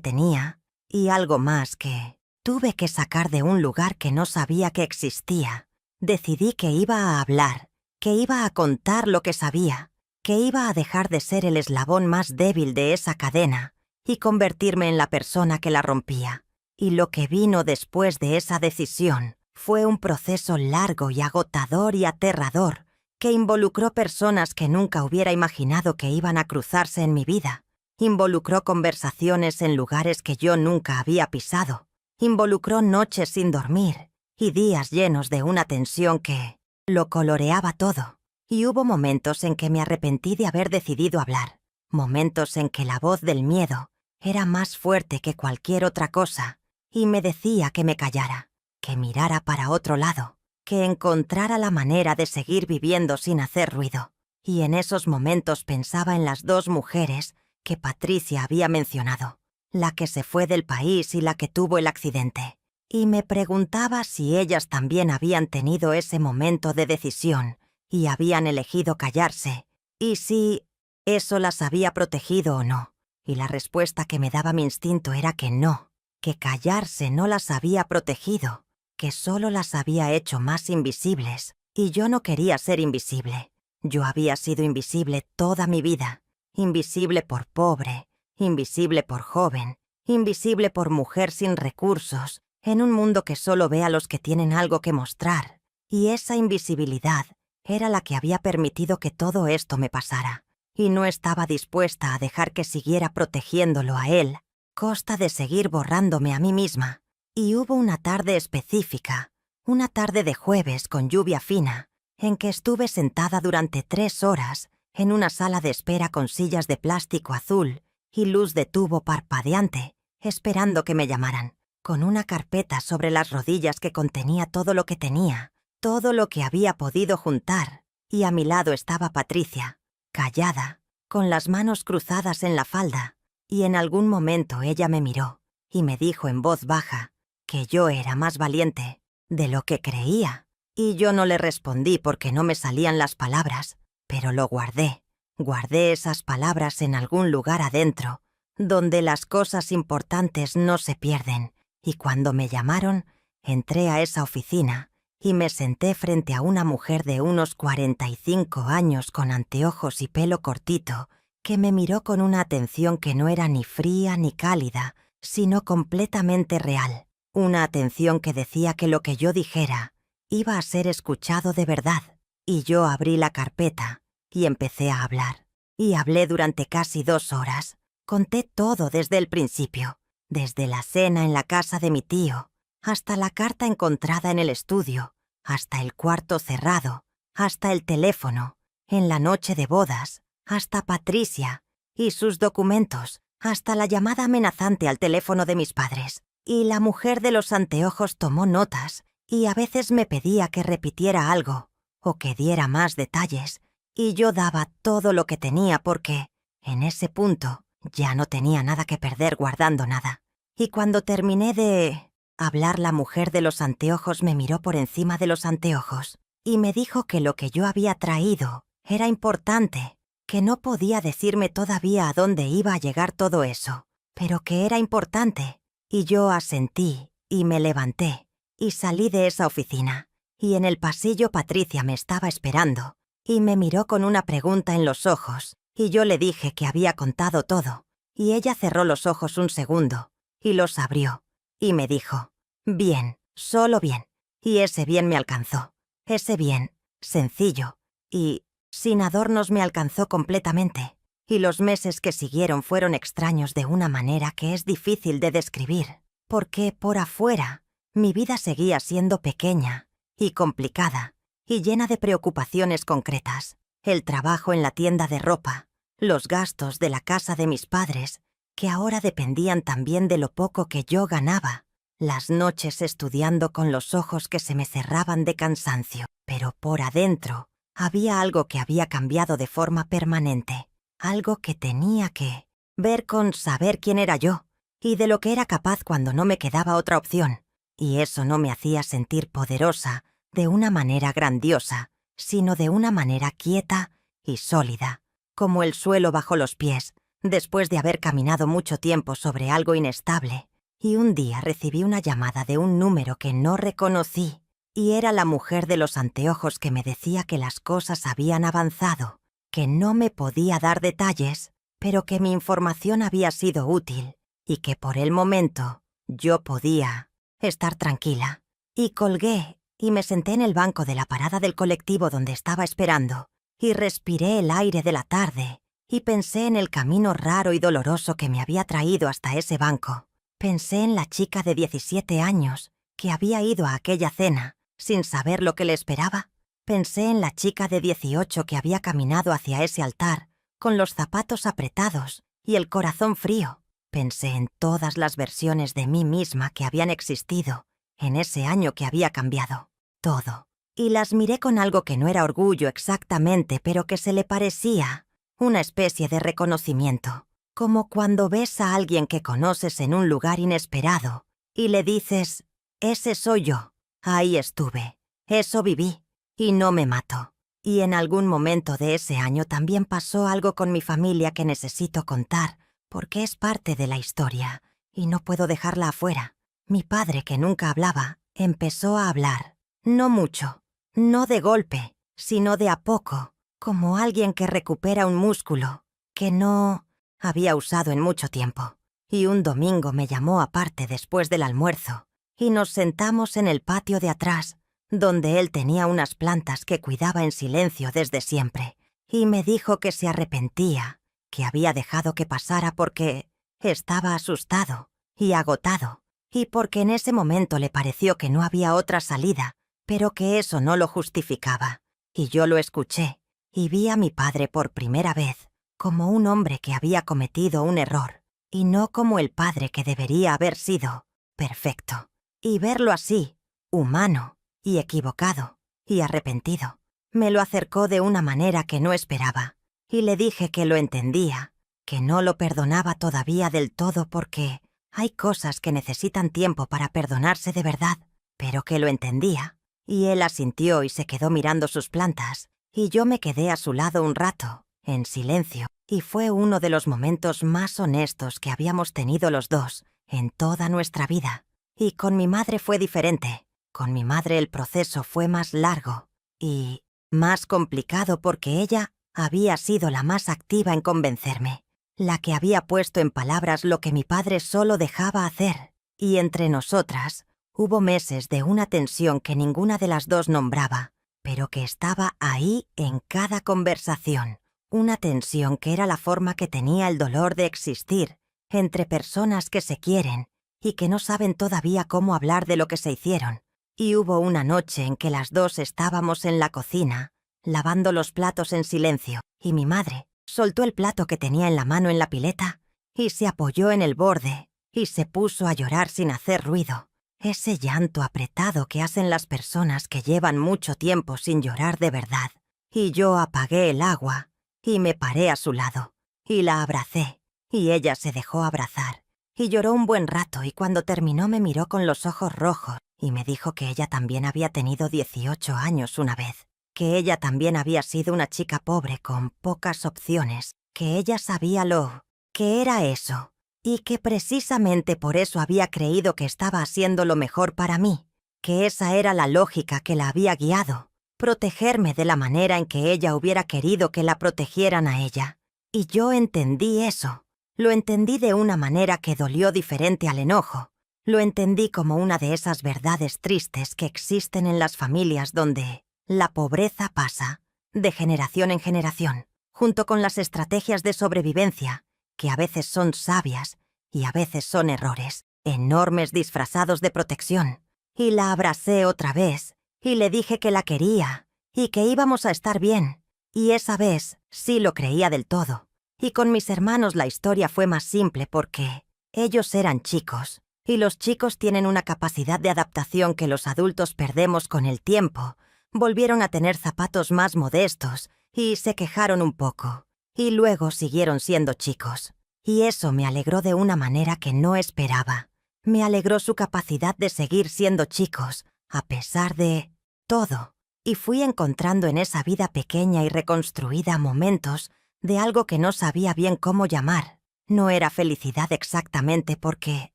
S1: tenía y algo más que tuve que sacar de un lugar que no sabía que existía. Decidí que iba a hablar, que iba a contar lo que sabía, que iba a dejar de ser el eslabón más débil de esa cadena y convertirme en la persona que la rompía. Y lo que vino después de esa decisión fue un proceso largo y agotador y aterrador que involucró personas que nunca hubiera imaginado que iban a cruzarse en mi vida. Involucró conversaciones en lugares que yo nunca había pisado. Involucró noches sin dormir y días llenos de una tensión que lo coloreaba todo. Y hubo momentos en que me arrepentí de haber decidido hablar. Momentos en que la voz del miedo era más fuerte que cualquier otra cosa y me decía que me callara, que mirara para otro lado, que encontrara la manera de seguir viviendo sin hacer ruido. Y en esos momentos pensaba en las 2 mujeres que Patricia había mencionado, la que se fue del país y la que tuvo el accidente. Y me preguntaba si ellas también habían tenido ese momento de decisión y habían elegido callarse, y si eso las había protegido o no. Y la respuesta que me daba mi instinto era que no, que callarse no las había protegido, que solo las había hecho más invisibles, y yo no quería ser invisible. Yo había sido invisible toda mi vida, invisible por pobre, invisible por joven, invisible por mujer sin recursos, en un mundo que solo ve a los que tienen algo que mostrar, y esa invisibilidad era la que había permitido que todo esto me pasara, y no estaba dispuesta a dejar que siguiera protegiéndolo a él, costa de seguir borrándome a mí misma. Y hubo una tarde específica, una tarde de jueves con lluvia fina, en que estuve sentada durante 3 horas en una sala de espera con sillas de plástico azul y luz de tubo parpadeante, esperando que me llamaran, con una carpeta sobre las rodillas que contenía todo lo que tenía, todo lo que había podido juntar, y a mi lado estaba Patricia, callada, con las manos cruzadas en la falda, y en algún momento ella me miró y me dijo en voz baja que yo era más valiente de lo que creía, y yo no le respondí porque no me salían las palabras, pero lo guardé. Guardé esas palabras en algún lugar adentro, donde las cosas importantes no se pierden, y cuando me llamaron, entré a esa oficina y me senté frente a una mujer de unos 45 años con anteojos y pelo cortito, que me miró con una atención que no era ni fría ni cálida, sino completamente real. Una atención que decía que lo que yo dijera iba a ser escuchado de verdad. Y yo abrí la carpeta y empecé a hablar. Y hablé durante casi 2 horas. Conté todo desde el principio, desde la cena en la casa de mi tío, hasta la carta encontrada en el estudio, hasta el cuarto cerrado, hasta el teléfono, en la noche de bodas, hasta Patricia y sus documentos, hasta la llamada amenazante al teléfono de mis padres. Y la mujer de los anteojos tomó notas y a veces me pedía que repitiera algo o que diera más detalles, y yo daba todo lo que tenía porque, en ese punto, ya no tenía nada que perder guardando nada. Y cuando terminé de hablar, la mujer de los anteojos me miró por encima de los anteojos y me dijo que lo que yo había traído era importante, que no podía decirme todavía a dónde iba a llegar todo eso, pero que era importante. Y yo asentí y me levanté y salí de esa oficina. Y en el pasillo Patricia me estaba esperando y me miró con una pregunta en los ojos, y yo le dije que había contado todo, y ella cerró los ojos un segundo y los abrió y me dijo: bien, solo bien. Y ese bien me alcanzó. Ese bien, sencillo y sin adornos, me alcanzó completamente. Y los meses que siguieron fueron extraños de una manera que es difícil de describir, porque por afuera mi vida seguía siendo pequeña y complicada y llena de preocupaciones concretas. El trabajo en la tienda de ropa, los gastos de la casa de mis padres, que ahora dependían también de lo poco que yo ganaba, las noches estudiando con los ojos que se me cerraban de cansancio. Pero por adentro había algo que había cambiado de forma permanente, algo que tenía que ver con saber quién era yo y de lo que era capaz cuando no me quedaba otra opción. Y eso no me hacía sentir poderosa de una manera grandiosa, sino de una manera quieta y sólida, como el suelo bajo los pies, después de haber caminado mucho tiempo sobre algo inestable. Y un día recibí una llamada de un número que no reconocí, y era la mujer de los anteojos que me decía que las cosas habían avanzado, que no me podía dar detalles, pero que mi información había sido útil, y que por el momento yo podía estar tranquila. Y colgué y me senté en el banco de la parada del colectivo donde estaba esperando, y respiré el aire de la tarde, y pensé en el camino raro y doloroso que me había traído hasta ese banco. Pensé en la chica de 17 años que había ido a aquella cena sin saber lo que le esperaba. Pensé en la chica de 18 que había caminado hacia ese altar con los zapatos apretados y el corazón frío. Pensé en todas las versiones de mí misma que habían existido en ese año que había cambiado todo, y las miré con algo que no era orgullo exactamente, pero que se le parecía, una especie de reconocimiento, como cuando ves a alguien que conoces en un lugar inesperado y le dices: ese soy yo, ahí estuve, eso viví, y no me mato. Y en algún momento de ese año también pasó algo con mi familia que necesito contar, porque es parte de la historia, y no puedo dejarla afuera. Mi padre, que nunca hablaba, empezó a hablar. No mucho, no de golpe, sino de a poco, como alguien que recupera un músculo que no había usado en mucho tiempo. Y un domingo me llamó aparte después del almuerzo, y nos sentamos en el patio de atrás, donde él tenía unas plantas que cuidaba en silencio desde siempre, y me dijo que se arrepentía, que había dejado que pasara porque estaba asustado y agotado, y porque en ese momento le pareció que no había otra salida, pero que eso no lo justificaba. Y yo lo escuché, y vi a mi padre por primera vez como un hombre que había cometido un error, y no como el padre que debería haber sido, perfecto. Y verlo así, humano, y equivocado, y arrepentido, me lo acercó de una manera que no esperaba, y le dije que lo entendía, que no lo perdonaba todavía del todo porque hay cosas que necesitan tiempo para perdonarse de verdad, pero que lo entendía. Y él asintió y se quedó mirando sus plantas, y yo me quedé a su lado un rato, en silencio, y fue uno de los momentos más honestos que habíamos tenido los dos en toda nuestra vida. Y con mi madre fue diferente. Con mi madre el proceso fue más largo y más complicado porque ella había sido la más activa en convencerme, la que había puesto en palabras lo que mi padre solo dejaba hacer. Y entre nosotras hubo meses de una tensión que ninguna de las dos nombraba, pero que estaba ahí en cada conversación. Una tensión que era la forma que tenía el dolor de existir entre personas que se quieren y que no saben todavía cómo hablar de lo que se hicieron. Y hubo una noche en que las dos estábamos en la cocina, lavando los platos en silencio, y mi madre soltó el plato que tenía en la mano en la pileta y se apoyó en el borde y se puso a llorar sin hacer ruido. Ese llanto apretado que hacen las personas que llevan mucho tiempo sin llorar de verdad. Y yo apagué el agua y me paré a su lado y la abracé y ella se dejó abrazar y lloró un buen rato y cuando terminó me miró con los ojos rojos y me dijo que ella también había tenido 18 años una vez, que ella también había sido una chica pobre con pocas opciones, que ella sabía lo que era eso y que precisamente por eso había creído que estaba haciendo lo mejor para mí, que esa era la lógica que la había guiado, protegerme de la manera en que ella hubiera querido que la protegieran a ella. Y yo entendí eso. Lo entendí de una manera que dolió diferente al enojo. Lo entendí como una de esas verdades tristes que existen en las familias donde la pobreza pasa de generación en generación, junto con las estrategias de sobrevivencia, que a veces son sabias y a veces son errores, enormes disfrazados de protección. Y la abracé otra vez y le dije que la quería y que íbamos a estar bien. Y esa vez sí lo creía del todo. Y con mis hermanos la historia fue más simple porque ellos eran chicos, y los chicos tienen una capacidad de adaptación que los adultos perdemos con el tiempo. Volvieron a tener zapatos más modestos y se quejaron un poco, y luego siguieron siendo chicos. Y eso me alegró de una manera que no esperaba. Me alegró su capacidad de seguir siendo chicos, a pesar de todo. Y fui encontrando en esa vida pequeña y reconstruida momentos de algo que no sabía bien cómo llamar. No era felicidad exactamente porque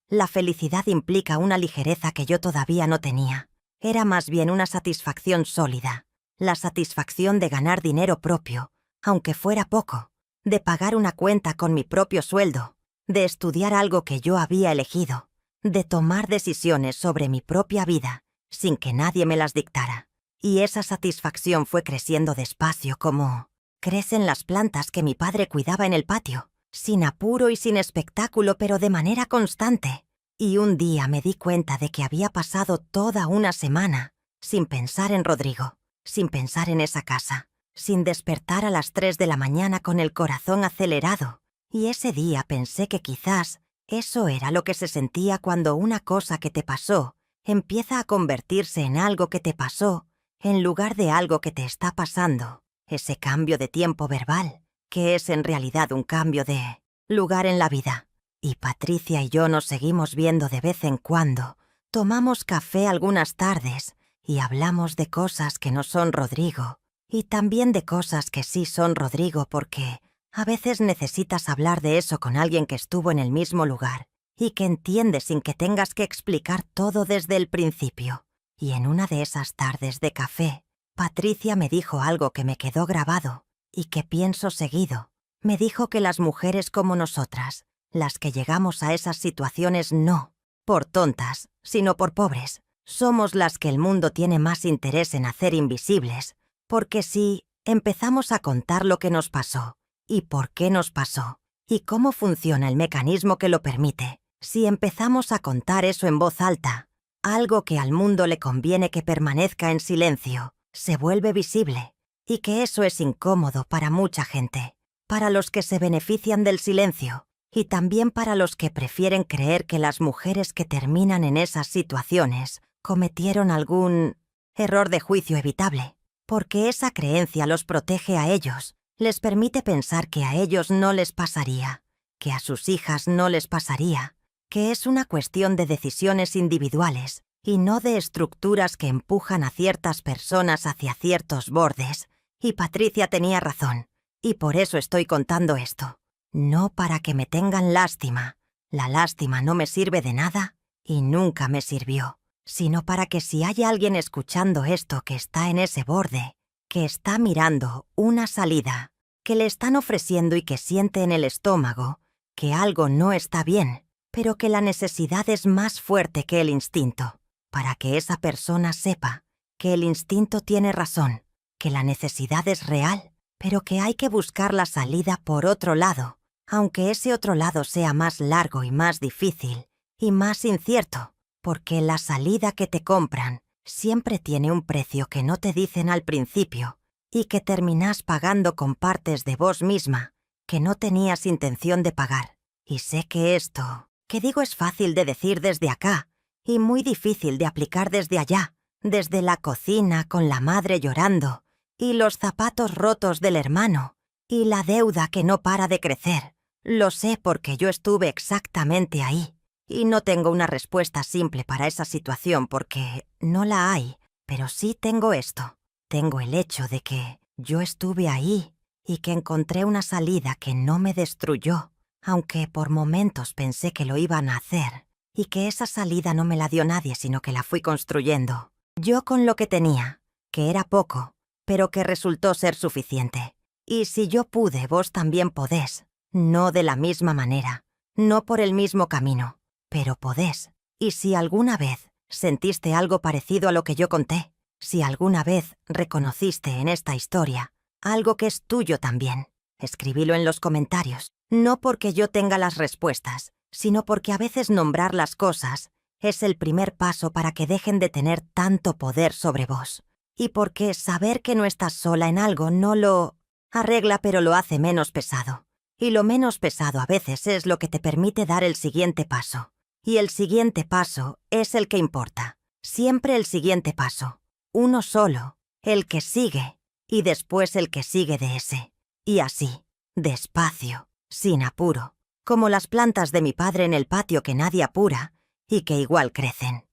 S1: la felicidad implica una ligereza que yo todavía no tenía. Era más bien una satisfacción sólida, la satisfacción de ganar dinero propio, aunque fuera poco, de pagar una cuenta con mi propio sueldo, de estudiar algo que yo había elegido, de tomar decisiones sobre mi propia vida sin que nadie me las dictara. Y esa satisfacción fue creciendo despacio como crecen las plantas que mi padre cuidaba en el patio, sin apuro y sin espectáculo, pero de manera constante. Y un día me di cuenta de que había pasado toda una semana sin pensar en Rodrigo, sin pensar en esa casa, sin despertar a las 3 de la mañana con el corazón acelerado. Y ese día pensé que quizás eso era lo que se sentía cuando una cosa que te pasó empieza a convertirse en algo que te pasó en lugar de algo que te está pasando. Ese cambio de tiempo verbal, que es en realidad un cambio de lugar en la vida. Y Patricia y yo nos seguimos viendo de vez en cuando, tomamos café algunas tardes y hablamos de cosas que no son Rodrigo, y también de cosas que sí son Rodrigo porque a veces necesitas hablar de eso con alguien que estuvo en el mismo lugar y que entiende sin que tengas que explicar todo desde el principio. Y en una de esas tardes de café, Patricia me dijo algo que me quedó grabado y que pienso seguido. Me dijo que las mujeres como nosotras, las que llegamos a esas situaciones no por tontas, sino por pobres, somos las que el mundo tiene más interés en hacer invisibles, porque si empezamos a contar lo que nos pasó, y por qué nos pasó, y cómo funciona el mecanismo que lo permite, si empezamos a contar eso en voz alta, algo que al mundo le conviene que permanezca en silencio, se vuelve visible, y que eso es incómodo para mucha gente, para los que se benefician del silencio, y también para los que prefieren creer que las mujeres que terminan en esas situaciones cometieron algún error de juicio evitable, porque esa creencia los protege a ellos, Les permite pensar que a ellos no les pasaría, que a sus hijas no les pasaría, que es una cuestión de decisiones individuales y no de estructuras que empujan a ciertas personas hacia ciertos bordes. Y Patricia tenía razón, y por eso estoy contando esto. No para que me tengan lástima. La lástima no me sirve de nada y nunca me sirvió, sino para que si hay alguien escuchando esto que está en ese borde, que está mirando una salida, que le están ofreciendo y que siente en el estómago que algo no está bien, pero que la necesidad es más fuerte que el instinto, para que esa persona sepa que el instinto tiene razón, que la necesidad es real, pero que hay que buscar la salida por otro lado, aunque ese otro lado sea más largo y más difícil y más incierto, porque la salida que te compran siempre tiene un precio que no te dicen al principio y que terminás pagando con partes de vos misma que no tenías intención de pagar. Y sé que esto, que digo, es fácil de decir desde acá y muy difícil de aplicar desde allá, desde la cocina con la madre llorando y los zapatos rotos del hermano y la deuda que no para de crecer. Lo sé porque yo estuve exactamente ahí y no tengo una respuesta simple para esa situación porque no la hay, pero sí tengo esto. Tengo el hecho de que yo estuve ahí y que encontré una salida que no me destruyó, aunque por momentos pensé que lo iban a hacer, y que esa salida no me la dio nadie sino que la fui construyendo. Yo con lo que tenía, que era poco, pero que resultó ser suficiente. Y si yo pude, vos también podés. No de la misma manera, no por el mismo camino, pero podés. Y si alguna vez sentiste algo parecido a lo que yo conté, si alguna vez reconociste en esta historia algo que es tuyo también, escribílo en los comentarios. No porque yo tenga las respuestas, sino porque a veces nombrar las cosas es el primer paso para que dejen de tener tanto poder sobre vos. Y porque saber que no estás sola en algo no lo arregla, pero lo hace menos pesado. Y lo menos pesado a veces es lo que te permite dar el siguiente paso. Y el siguiente paso es el que importa. Siempre el siguiente paso. Uno solo, el que sigue, y después el que sigue de ese. Y así, despacio, sin apuro, como las plantas de mi padre en el patio que nadie apura y que igual crecen.